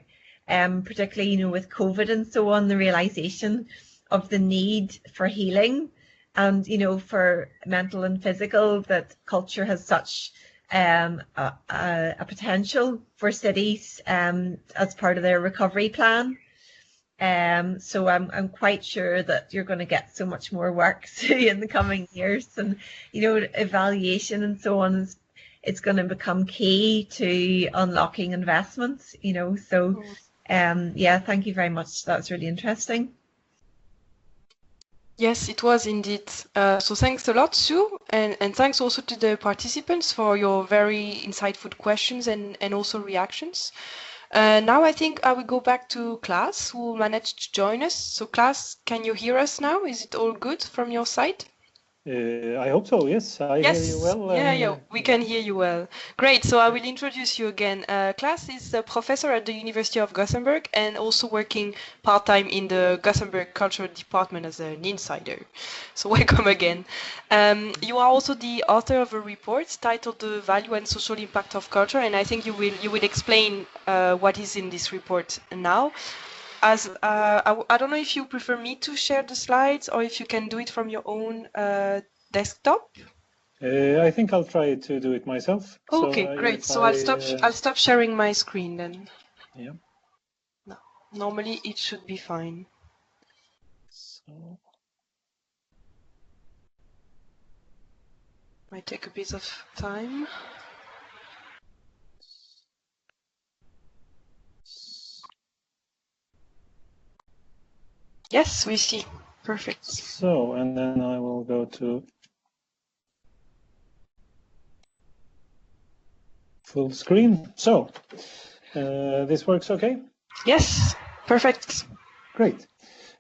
particularly, you know, with COVID and so on, the realization of the need for healing and, you know, for mental and physical, that culture has such a potential for cities as part of their recovery plan. So I'm quite sure that you're going to get so much more work in the coming years, and, you know, evaluation and so on it's going to become key to unlocking investments, you know. So yeah, thank you very much. That's really interesting. Yes, it was indeed. So thanks a lot, Sue, and thanks also to the participants for your very insightful questions and also reactions. Now I think I will go back to Klaas, who managed to join us. So Klaas, can you hear us now? Is it all good from your side? I hope so, yes. I hear you well. Yeah, we can hear you well. Great, so I will introduce you again. Klaas is a professor at the University of Gothenburg and also working part-time in the Gothenburg Cultural Department as an insider. So welcome again. You are also the author of a report titled The Value and Social Impact of Culture, and I think you will explain what is in this report now. As I don't know if you prefer me to share the slides or if you can do it from your own desktop. I think I'll try to do it myself. Okay, so, great. So I'll stop sharing my screen then. Yeah. No, normally it should be fine. So. Might take a bit of time. Yes, we see. Perfect. So, and then I will go to full screen. So, this works okay? Yes, perfect. Great.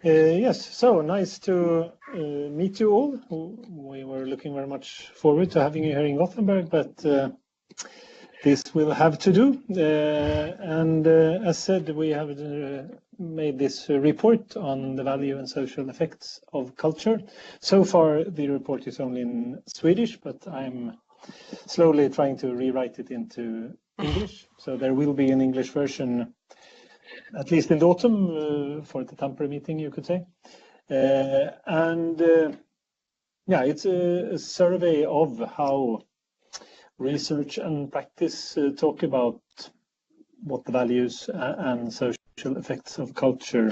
Yes, so nice to meet you all. We were looking very much forward to having you here in Gothenburg, but this will have to do. And as said, we have made this report on the value and social effects of culture. So far, the report is only in Swedish, but I'm slowly trying to rewrite it into English. So there will be an English version, at least in the autumn, for the Tampere meeting, you could say. Yeah, it's a survey of how research and practice talk about what the values and social effects of culture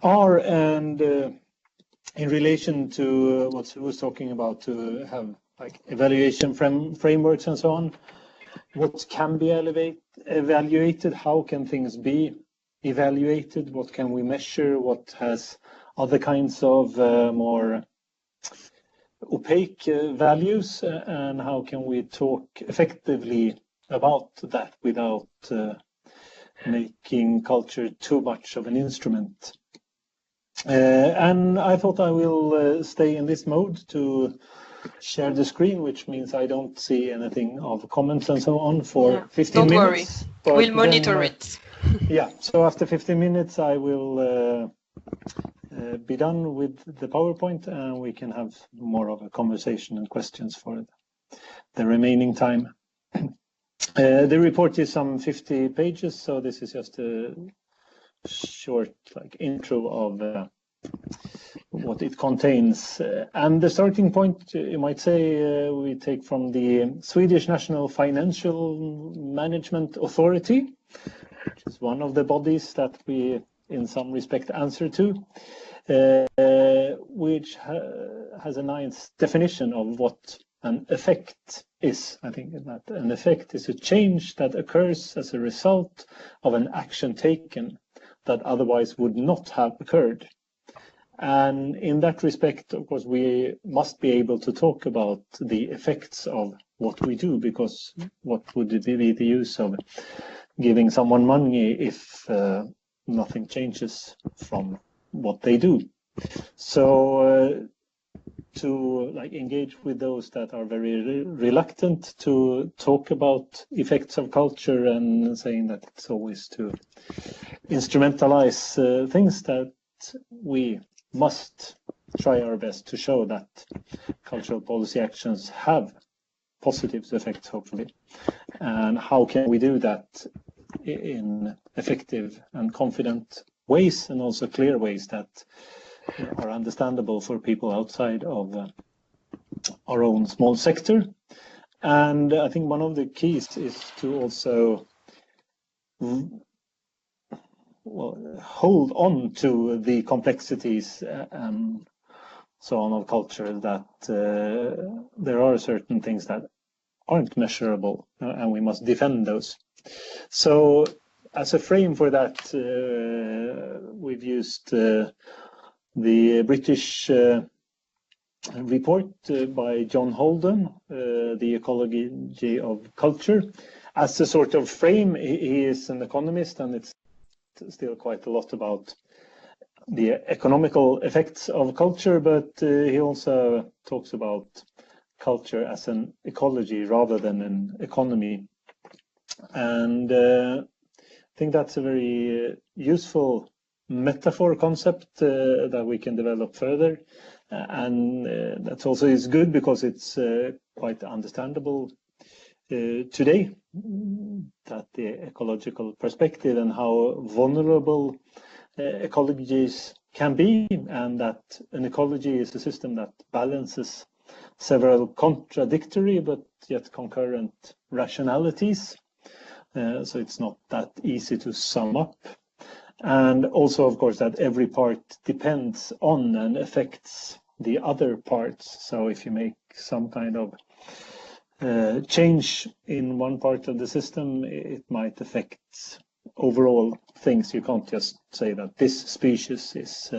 are, and in relation to what Sue was talking about, to have like evaluation frameworks and so on. What can be evaluated? How can things be evaluated? What can we measure? What has other kinds of more opaque values, and how can we talk effectively about that without making culture too much of an instrument? And I thought I will stay in this mode to share the screen, which means I don't see anything of comments and so on for 15 minutes. Don't worry, we'll monitor it. Yeah, so after 15 minutes I will be done with the PowerPoint, and we can have more of a conversation and questions for the remaining time. The report is some 50 pages, so this is just a short intro of what it contains. And the starting point, you might say, we take from the Swedish National Financial Management Authority, which is one of the bodies that we in some respect answer to, which has a nice definition of what an effect is. I think that an effect is a change that occurs as a result of an action taken that otherwise would not have occurred. And in that respect, of course, we must be able to talk about the effects of what we do, because what would be the use of giving someone money if nothing changes from what they do? So to like engage with those that are very reluctant to talk about effects of culture and saying that it's always to instrumentalize things, that we must try our best to show that cultural policy actions have positive effects, hopefully. And how can we do that in effective and confident ways, and also clear ways that are understandable for people outside of our own small sector. And I think one of the keys is to also hold on to the complexities and so on of culture, that there are certain things that aren't measurable, and we must defend those. So as a frame for that, we've used the British report by John Holden, The Ecology of Culture, as a sort of frame. He is an economist, and it's still quite a lot about the economical effects of culture, but he also talks about culture as an ecology rather than an economy. And I think that's a very useful metaphor concept that we can develop further. And that also is good because it's quite understandable today, that the ecological perspective and how vulnerable ecologies can be, and that an ecology is a system that balances several contradictory but yet concurrent rationalities. So it's not that easy to sum up. And also, of course, that every part depends on and affects the other parts. So if you make some kind of change in one part of the system, it might affect overall things. You can't just say that this species is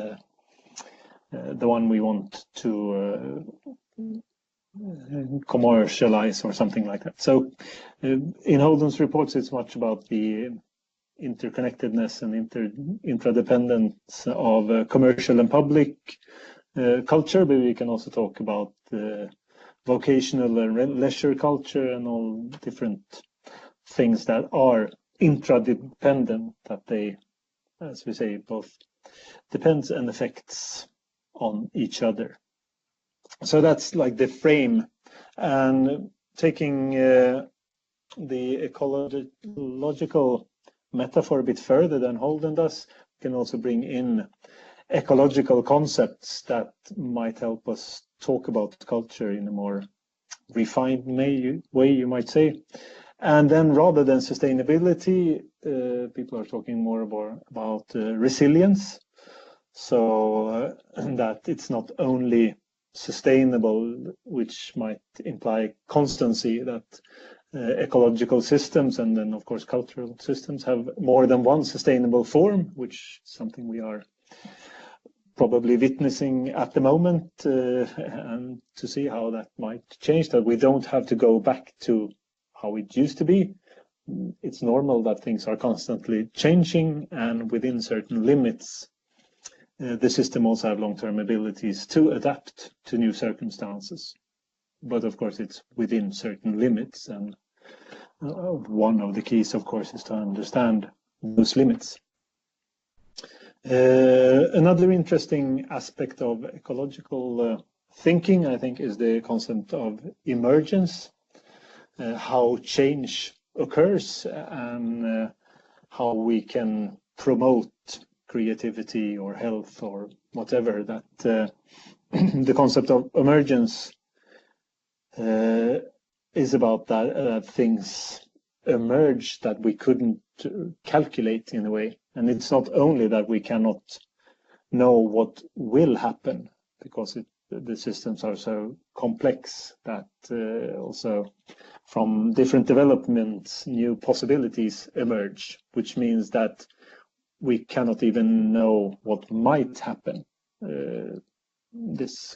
the one we want to commercialize or something like that. So in Holden's reports, it's much about the interconnectedness and interdependence of commercial and public culture, but we can also talk about vocational and leisure culture and all different things that are interdependent, that they, as we say, both depends and affects on each other. So that's like the frame. And taking the ecological metaphor a bit further than Holden does, we can also bring in ecological concepts that might help us talk about culture in a more refined way, you might say. And then rather than sustainability, people are talking more about resilience. So that it's not only sustainable, which might imply constancy, that ecological systems and then of course cultural systems have more than one sustainable form, which is something we are probably witnessing at the moment, and to see how that might change, that we don't have to go back to how it used to be. It's normal that things are constantly changing, and within certain limits the system also have long-term abilities to adapt to new circumstances. But of course it's within certain limits, and one of the keys of course is to understand those limits. Another interesting aspect of ecological thinking, I think, is the concept of emergence, how change occurs and how we can promote creativity or health or whatever. That the concept of emergence is about that things emerge that we couldn't calculate in a way. And it's not only that we cannot know what will happen, because the systems are so complex that also from different developments, new possibilities emerge, which means that we cannot even know what might happen. This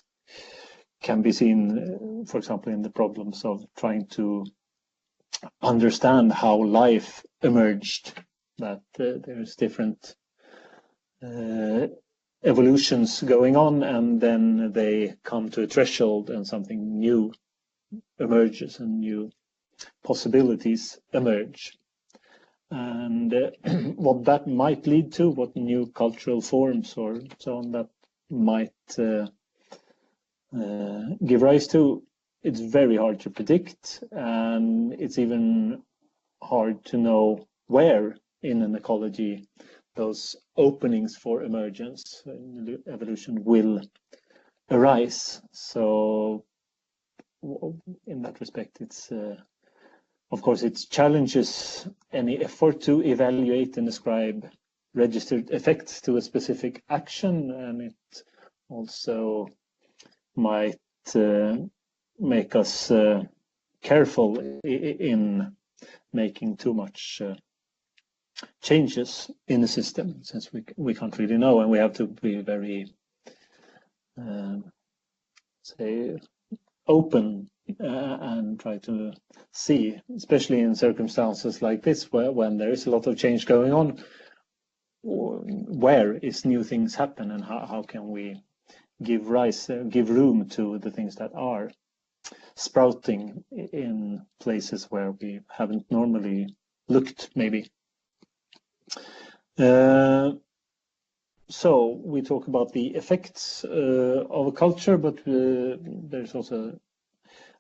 can be seen, for example, in the problems of trying to understand how life emerged, that there's different evolutions going on, and then they come to a threshold and something new emerges and new possibilities emerge. And what that might lead to, what new cultural forms or so on that might give rise to, it's very hard to predict, and it's even hard to know where in an ecology those openings for emergence in evolution will arise. So in that respect, it's of course it challenges any effort to evaluate and ascribe registered effects to a specific action, and it also might make us careful in making too much changes in the system, since we can't really know, and we have to be very say open and try to see, especially in circumstances like this, when there is a lot of change going on, where is new things happen, and how can we give room to the things that are sprouting in places where we haven't normally looked, maybe. So we talk about the effects of a culture, but there's also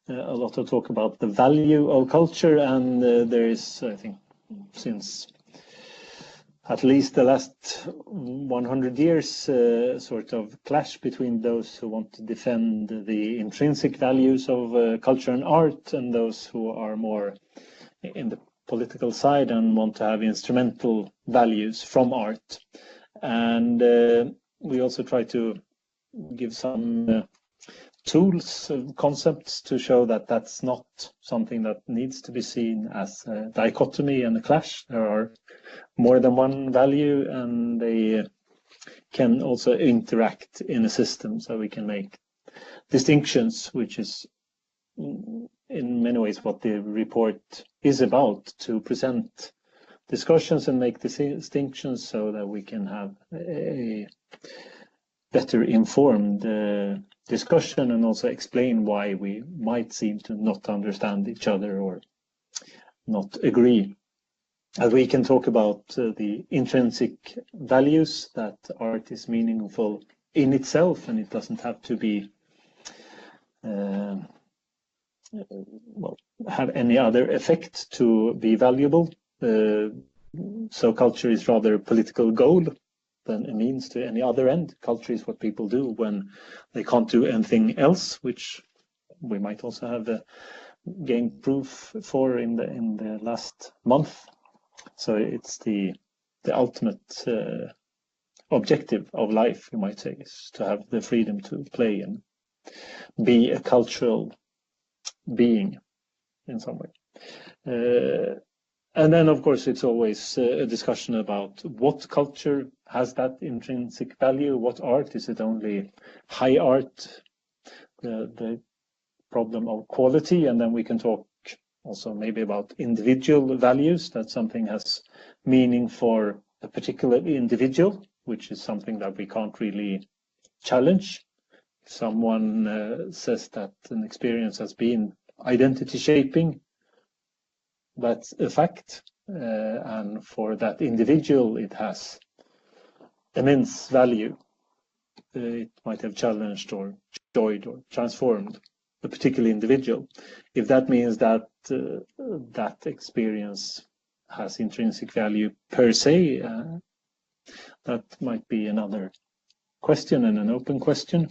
a lot of talk about the value of culture, and there is, I think, since at least the last 100 years, sort of clash between those who want to defend the intrinsic values of culture and art, and those who are more in the political side and want to have instrumental values from art. And we also try to give some tools, concepts to show that that's not something that needs to be seen as a dichotomy and a clash. There are more than one value, and they can also interact in a system, so we can make distinctions, which is in many ways what the report is about, to present discussions and make distinctions so that we can have a better informed discussion, and also explain why we might seem to not understand each other or not agree. And we can talk about the intrinsic values, that art is meaningful in itself, and it doesn't have to be well, have any other effect to be valuable. So culture is rather a political goal than a means to any other end. Culture is what people do when they can't do anything else, which we might also have gained proof for in the last month. So it's the ultimate objective of life, you might say, is to have the freedom to play and be a cultural being in some way. And then, of course, it's always a discussion about what culture has that intrinsic value, what art. Is it only high art, the problem of quality? And then we can talk also maybe about individual values, that something has meaning for a particular individual, which is something that we can't really challenge. If someone says that an experience has been identity shaping, that's a fact, and for that individual it has immense value. It might have challenged or joyed or transformed a particular individual. If that means that that experience has intrinsic value per se, that might be another question and an open question.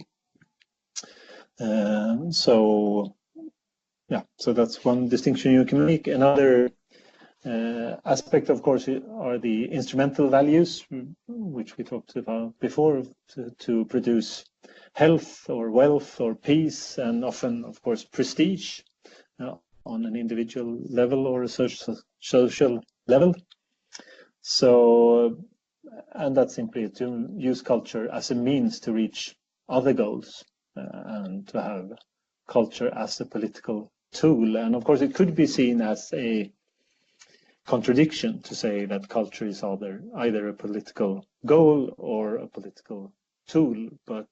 So that's one distinction you can make. Another aspect, of course, are the instrumental values, which we talked about before, to produce health or wealth or peace, and often, of course, prestige on an individual level or a social level. So, and that's simply to use culture as a means to reach other goals, and to have culture as a political tool. And of course, it could be seen as a contradiction to say that culture is either a political goal or a political tool, but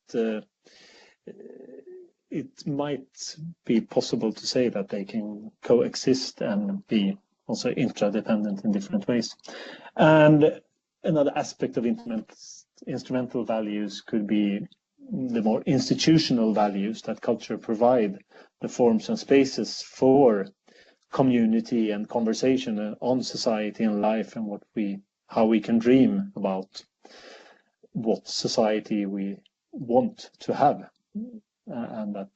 it might be possible to say that they can coexist and be also interdependent in different ways. And another aspect of instrumental values could be the more institutional values that culture provide, the forms and spaces for community and conversation on society and life, and how we can dream about what society we want to have, and that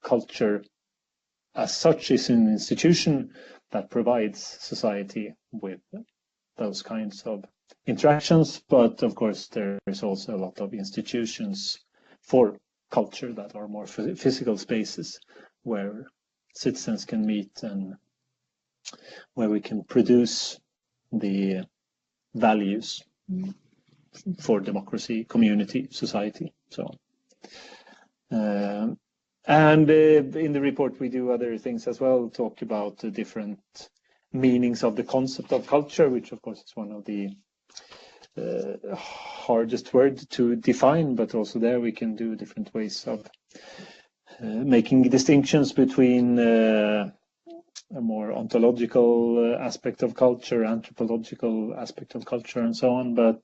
culture as such is an institution that provides society with those kinds of interactions. But of course there is also a lot of institutions for culture that are more physical spaces where citizens can meet and where we can produce the values for democracy, community, society, so on. And in the report we do other things as well, talk about the different meanings of the concept of culture, which of course is one of the hardest words to define, but also there we can do different ways of making distinctions between a more ontological aspect of culture, anthropological aspect of culture, and so on. But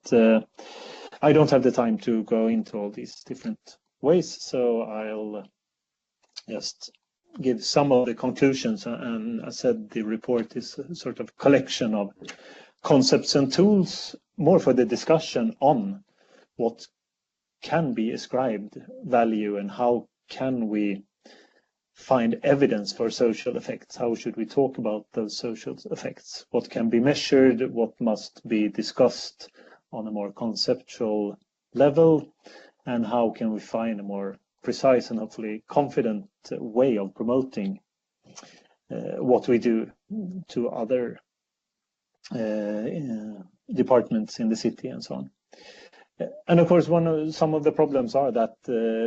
I don't have the time to go into all these different ways, so I'll just give some of the conclusions. And as I said, the report is a sort of collection of concepts and tools more for the discussion on what can be ascribed value and how can we find evidence for social effects. How should we talk about those social effects? What can be measured? What must be discussed on a more conceptual level? And how can we find a more precise and hopefully confident way of promoting what we do to other departments in the city and so on. And of course, some of the problems are that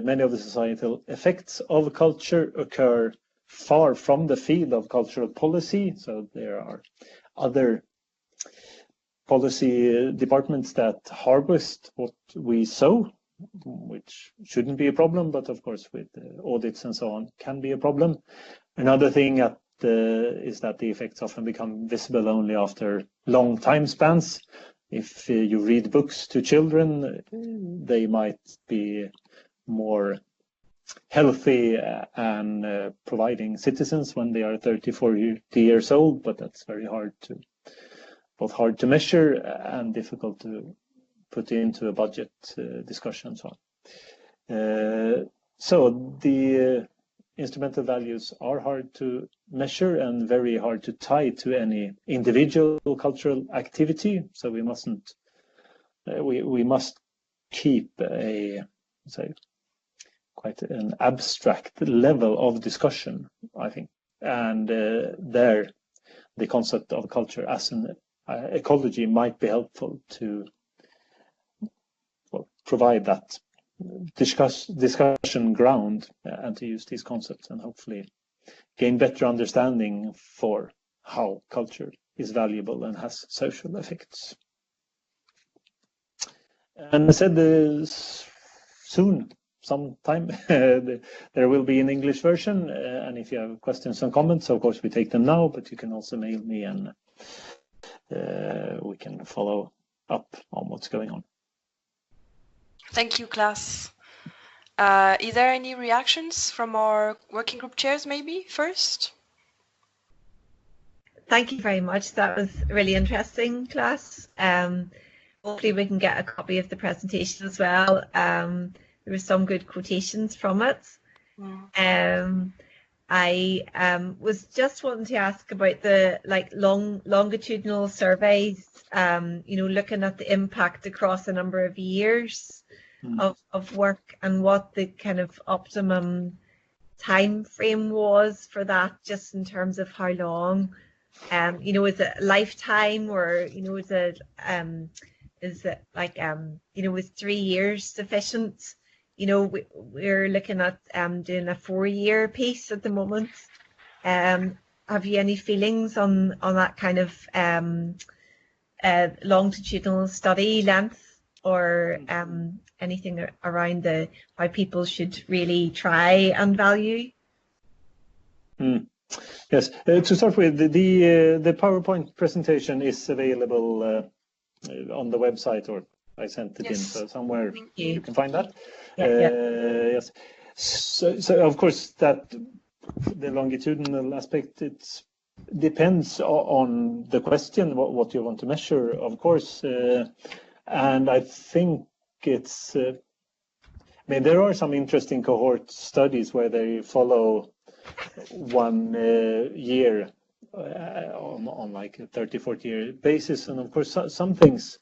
many of the societal effects of culture occur far from the field of cultural policy. So there are other policy departments that harvest what we sow, which shouldn't be a problem, but of course with audits and so on can be a problem. Another thing is that the effects often become visible only after long time spans. If you read books to children, they might be more healthy and providing citizens when they are 30, 40 years old, but that's very hard to measure and difficult to put into a budget discussion and so on. So the instrumental values are hard to measure and very hard to tie to any individual cultural activity. So we mustn't, we must keep quite an abstract level of discussion, I think. And there, the concept of culture as an ecology might be helpful to provide that discussion ground and to use these concepts and hopefully gain better understanding for how culture is valuable and has social effects. And I said soon, sometime, there will be an English version, and if you have questions and comments, of course we take them now, but you can also mail me and we can follow up on what's going on. Thank you, class. Is there any reactions from our working group chairs maybe first? Thank you very much. That was really interesting, class. Hopefully we can get a copy of the presentation as well. There were some good quotations from it. I was just wanting to ask about the longitudinal surveys, looking at the impact across a number of years of work and what the kind of optimum time frame was for that, just in terms of how long, is it a lifetime, or is it like was 3 years sufficient? We're looking at doing a 4-year piece at the moment. Have you any feelings on that kind of longitudinal study length? or anything around how people should really try and value? Yes, to start with, the PowerPoint presentation is available on the website, or I sent it in, so somewhere you can find that. Yes. So of course that the longitudinal aspect, it depends on the question, what you want to measure, of course, and I think it's. I mean, there are some interesting cohort studies where they follow 1 year on like a 30-40 year basis, and of course some things,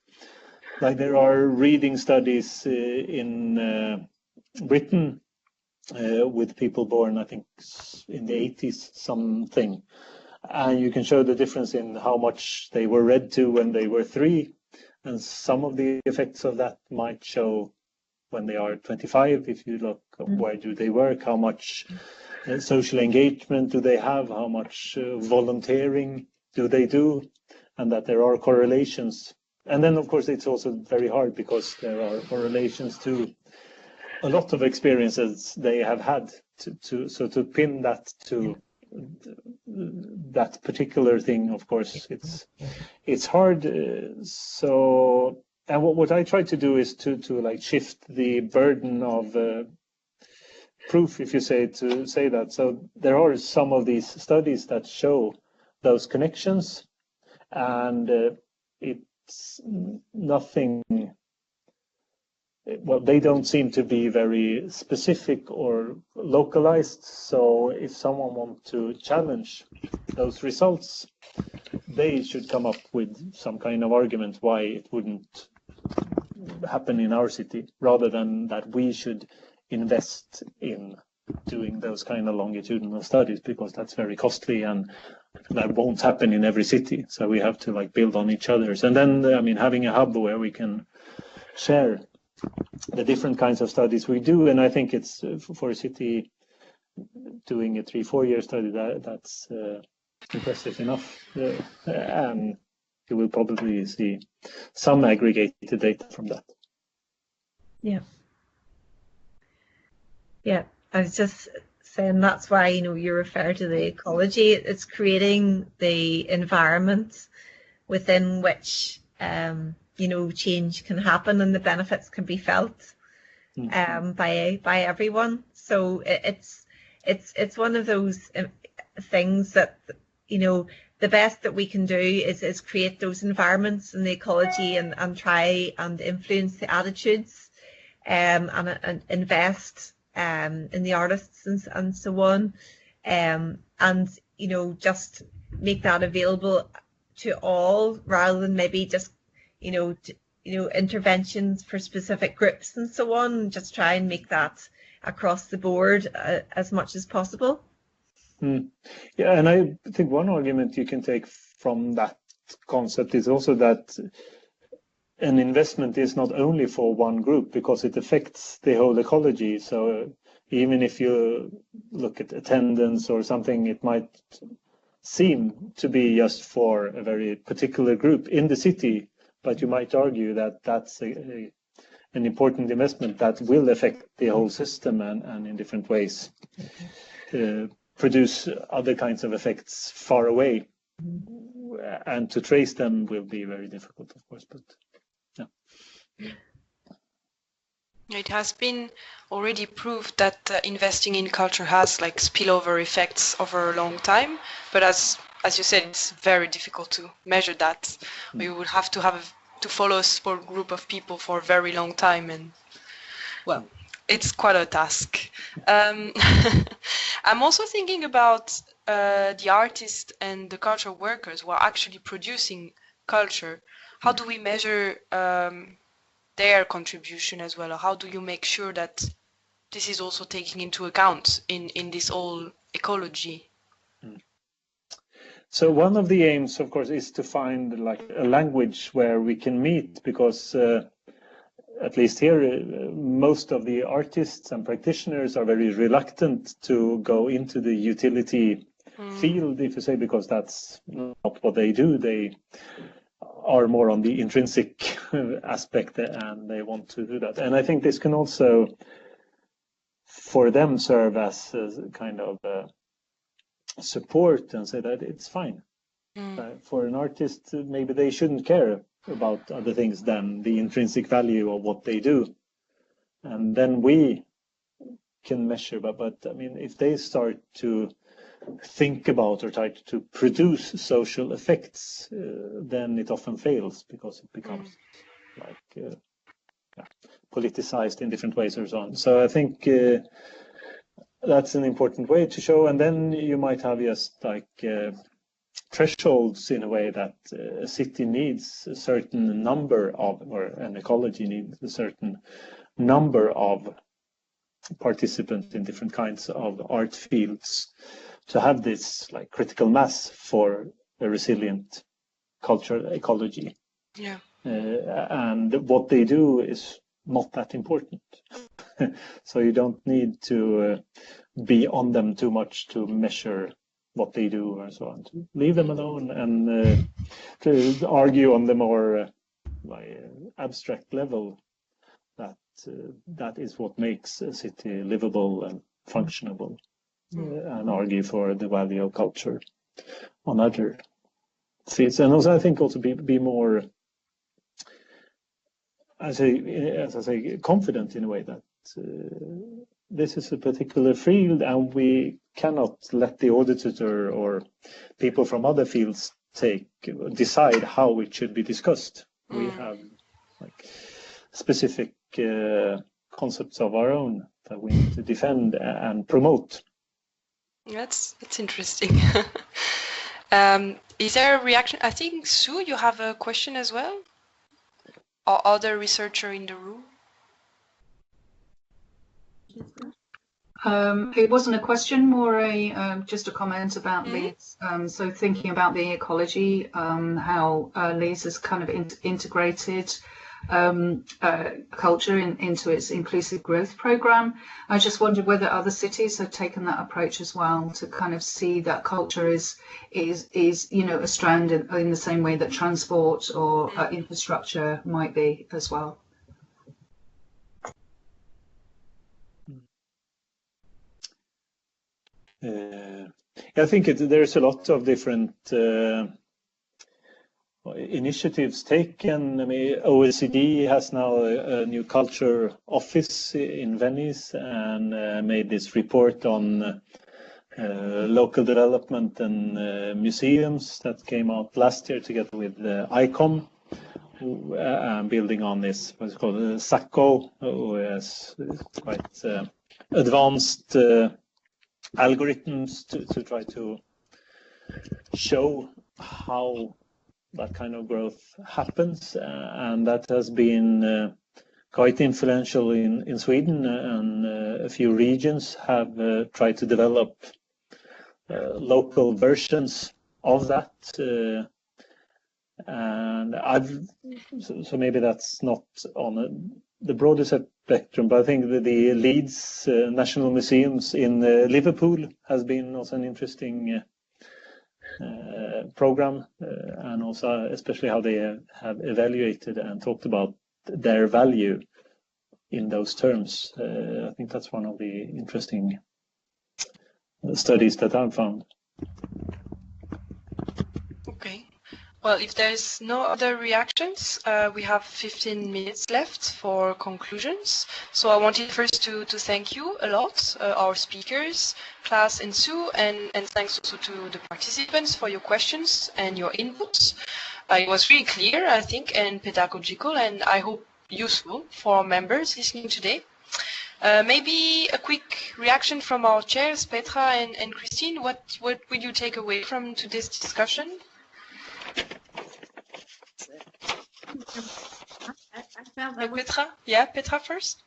like there are reading studies in Britain with people born, I think, in the 80s something, and you can show the difference in how much they were read to when they were 3, and some of the effects of that might show when they are 25. If you look, where do they work, how much social engagement do they have, how much volunteering do they do, and that there are correlations. And then of course it's also very hard because there are correlations to a lot of experiences they have had, so to pin that to that particular thing, of course it's hard. So, and what I try to do is to like shift the burden of proof, if you say that. So there are some of these studies that show those connections, and it's nothing. Well, they don't seem to be very specific or localized. So if someone wants to challenge those results, they should come up with some kind of argument why it wouldn't happen in our city, rather than that we should invest in doing those kind of longitudinal studies, because that's very costly and that won't happen in every city. So we have to like build on each other's, and then I mean having a hub where we can share the different kinds of studies we do. And I think it's for a city doing a 3-4 year study, that's impressive enough, and you will probably see some aggregated data from that. Yeah, I was just saying that's why, you know, you refer to the ecology. It's creating the environment within which you know, change can happen and the benefits can be felt by everyone. So it's one of those things that, you know, the best that we can do is create those environments and the ecology and try and influence the attitudes and invest in the artists and so on, and you know, just make that available to all, rather than maybe just you know interventions for specific groups and so on. Just try and make that across the board as much as possible. Yeah, and I think one argument you can take from that concept is also that an investment is not only for one group, because it affects the whole ecology. So even if you look at attendance or something, it might seem to be just for a very particular group in the city, but you might argue that that's an important investment that will affect the whole system and in different ways produce other kinds of effects far away. And to trace them will be very difficult, of course, but yeah. It has been already proved that investing in culture has like spillover effects over a long time, but as you said, it's very difficult to measure that. You would have to follow a small group of people for a very long time, and well, it's quite a task. I'm also thinking about the artists and the cultural workers who are actually producing culture. How do we measure their contribution as well? Or how do you make sure that this is also taken into account in this whole ecology? So one of the aims, of course, is to find like a language where we can meet, because at least here, most of the artists and practitioners are very reluctant to go into the utility field, if you say, because that's not what they do. They are more on the intrinsic aspect, and they want to do that. And I think this can also, for them, serve as a kind of support and say that it's fine. For an artist, maybe they shouldn't care about other things than the intrinsic value of what they do. And then we can measure, but I mean, if they start to think about or try to produce social effects, then it often fails because it becomes like politicized in different ways or so on. So I think that's an important way to show. And then you might have just like thresholds in a way that a city needs a certain number of, or an ecology needs a certain number of participants in different kinds of art fields to have this like critical mass for a resilient cultural ecology. Yeah. And what they do is not that important. So you don't need to be on them too much to measure what they do or so on. To leave them alone and to argue on the more abstract level that that is what makes a city livable and functionable, and argue for the value of culture on other fields. And also I think also be more, as I say, confident in a way that this is a particular field and we cannot let the auditor or people from other fields decide how it should be discussed. We have like specific concepts of our own that we need to defend and promote. That's interesting. Is there a reaction? I think, Sue, you have a question as well? Or other researcher in the room? It wasn't a question, more a just a comment about Leeds. So thinking about the ecology, how Leeds has kind of integrated culture into its inclusive growth program. I just wondered whether other cities have taken that approach as well, to kind of see that culture is a strand in the same way that transport or infrastructure might be as well. I think there's a lot of different initiatives taken. I mean, OECD has now a new culture office in Venice and made this report on local development and museums that came out last year together with ICOM, building on this what's called SACO, who has quite advanced algorithms to try to show how that kind of growth happens, and that has been quite influential in Sweden, and a few regions have tried to develop local versions of that, and so maybe that's not on the broader spectrum, but I think that the Leeds National Museums in Liverpool has been also an interesting program, and also especially how they have evaluated and talked about their value in those terms. I think that's one of the interesting studies that I've found. Okay. Well, if there's no other reactions, we have 15 minutes left for conclusions. So I wanted first to thank you a lot, our speakers, Klaas and Sue, and thanks also to the participants for your questions and your inputs. It was really clear, I think, and pedagogical, and I hope useful for our members listening today. Maybe a quick reaction from our chairs, Petra and Christine. What would you take away from today's discussion? I felt that Petra? Yeah, Petra first.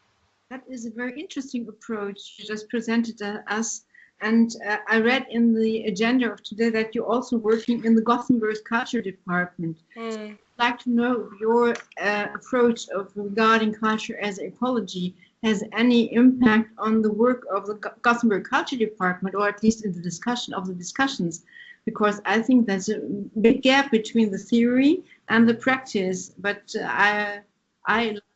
That is a very interesting approach you just presented to us. And I read in the agenda of today that you're also working in the Gothenburg Culture Department. I'd like to know your approach of regarding culture as ecology has any impact on the work of the Gothenburg Culture Department, or at least in the discussions because I think there's a big gap between the theory and the practice. But I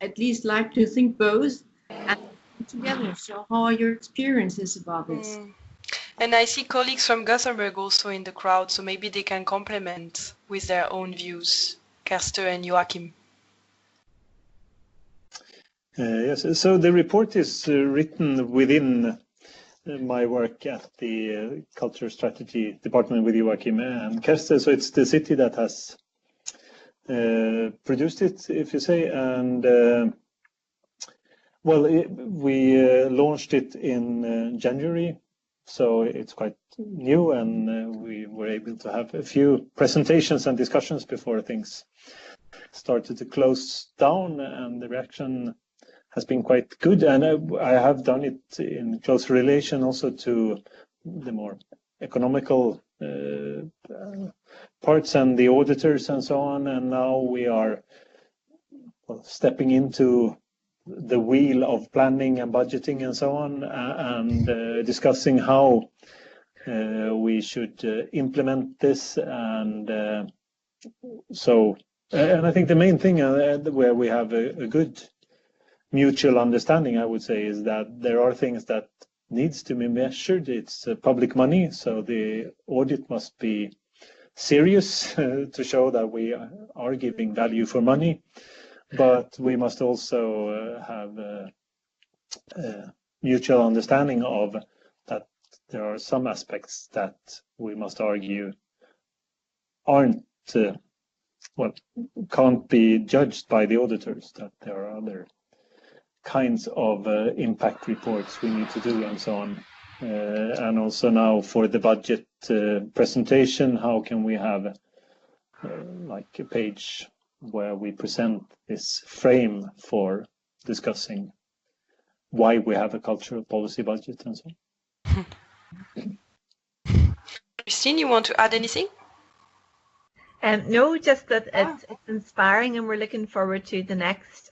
at least like to think both and together. So how are your experiences about this? And I see colleagues from Gothenburg also in the crowd, so maybe they can complement with their own views, Kerster and Joachim. Yes, so the report is written within my work at the Culture Strategy Department with Joachim and Kerster, so it's the city that has produced it, if you say, and we launched it in January. So it's quite new, and we were able to have a few presentations and discussions before things started to close down, and the reaction has been quite good. And I have done it in close relation also to the more economical parts and the auditors and so on. And now we are stepping into the wheel of planning and budgeting and so on, and discussing how we should implement this. And and I think the main thing where we have a good mutual understanding, I would say, is that there are things that needs to be measured. It's public money, so the audit must be serious to show that we are giving value for money. But we must also have a mutual understanding of that there are some aspects that we must argue aren't, can't be judged by the auditors, that there are other kinds of impact reports we need to do and so on. And also now for the budget presentation, how can we have like a page where we present this frame for discussing why we have a cultural policy budget and so on. Christine, you want to add anything? No, just that it's inspiring, and we're looking forward to the next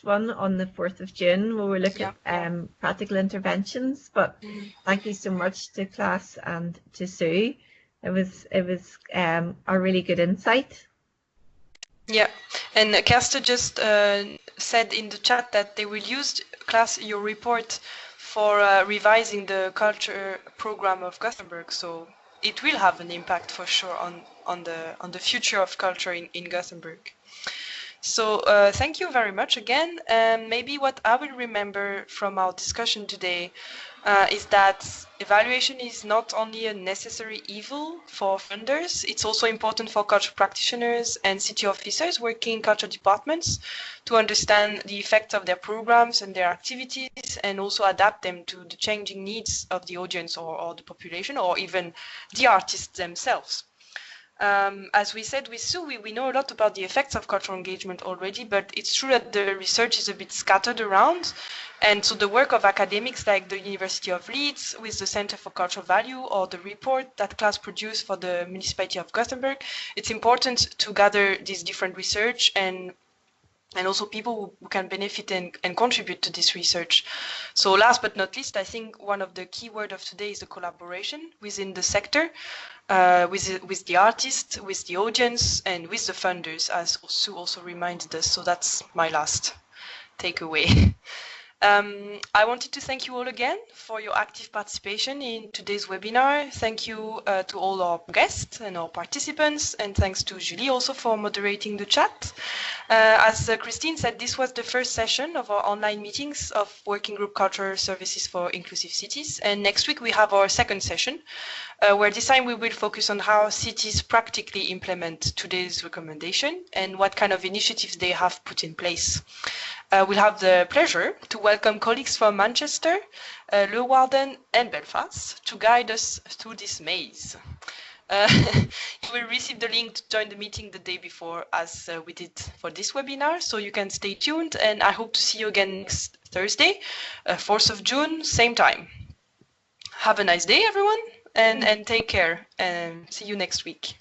one on the 4th of June, where we're looking at practical interventions. But thank you so much to Klaas and to Sue. It was a really good insight. Yeah, and Kerster just said in the chat that they will use, Klaas, your report for revising the culture program of Gothenburg. So it will have an impact for sure on the future of culture in Gothenburg. So thank you very much again. And maybe what I will remember from our discussion today is that evaluation is not only a necessary evil for funders, it's also important for cultural practitioners and city officers working in cultural departments to understand the effects of their programs and their activities, and also adapt them to the changing needs of the audience or the population, or even the artists themselves. As we said with Sue, we know a lot about the effects of cultural engagement already, but it's true that the research is a bit scattered around. And so the work of academics like the University of Leeds with the Center for Cultural Value, or the report that Klaas produced for the Municipality of Gothenburg, it's important to gather this different research and also people who can benefit and contribute to this research. So last but not least, I think one of the key words of today is the collaboration within the sector, with the artists, with the audience, and with the funders, as Sue also reminded us. So that's my last takeaway. I wanted to thank you all again for your active participation in today's webinar. Thank you to all our guests and our participants, and thanks to Julie also for moderating the chat. As Christine said, this was the first session of our online meetings of Working Group Cultural Services for Inclusive Cities, and next week we have our second session, where this time we will focus on how cities practically implement today's recommendation and what kind of initiatives they have put in place. We'll have the pleasure to welcome colleagues from Manchester, Leeuwarden and Belfast to guide us through this maze. You will receive the link to join the meeting the day before, as we did for this webinar, so you can stay tuned, and I hope to see you again next Thursday, 4th of June, same time. Have a nice day, everyone, and take care, and see you next week.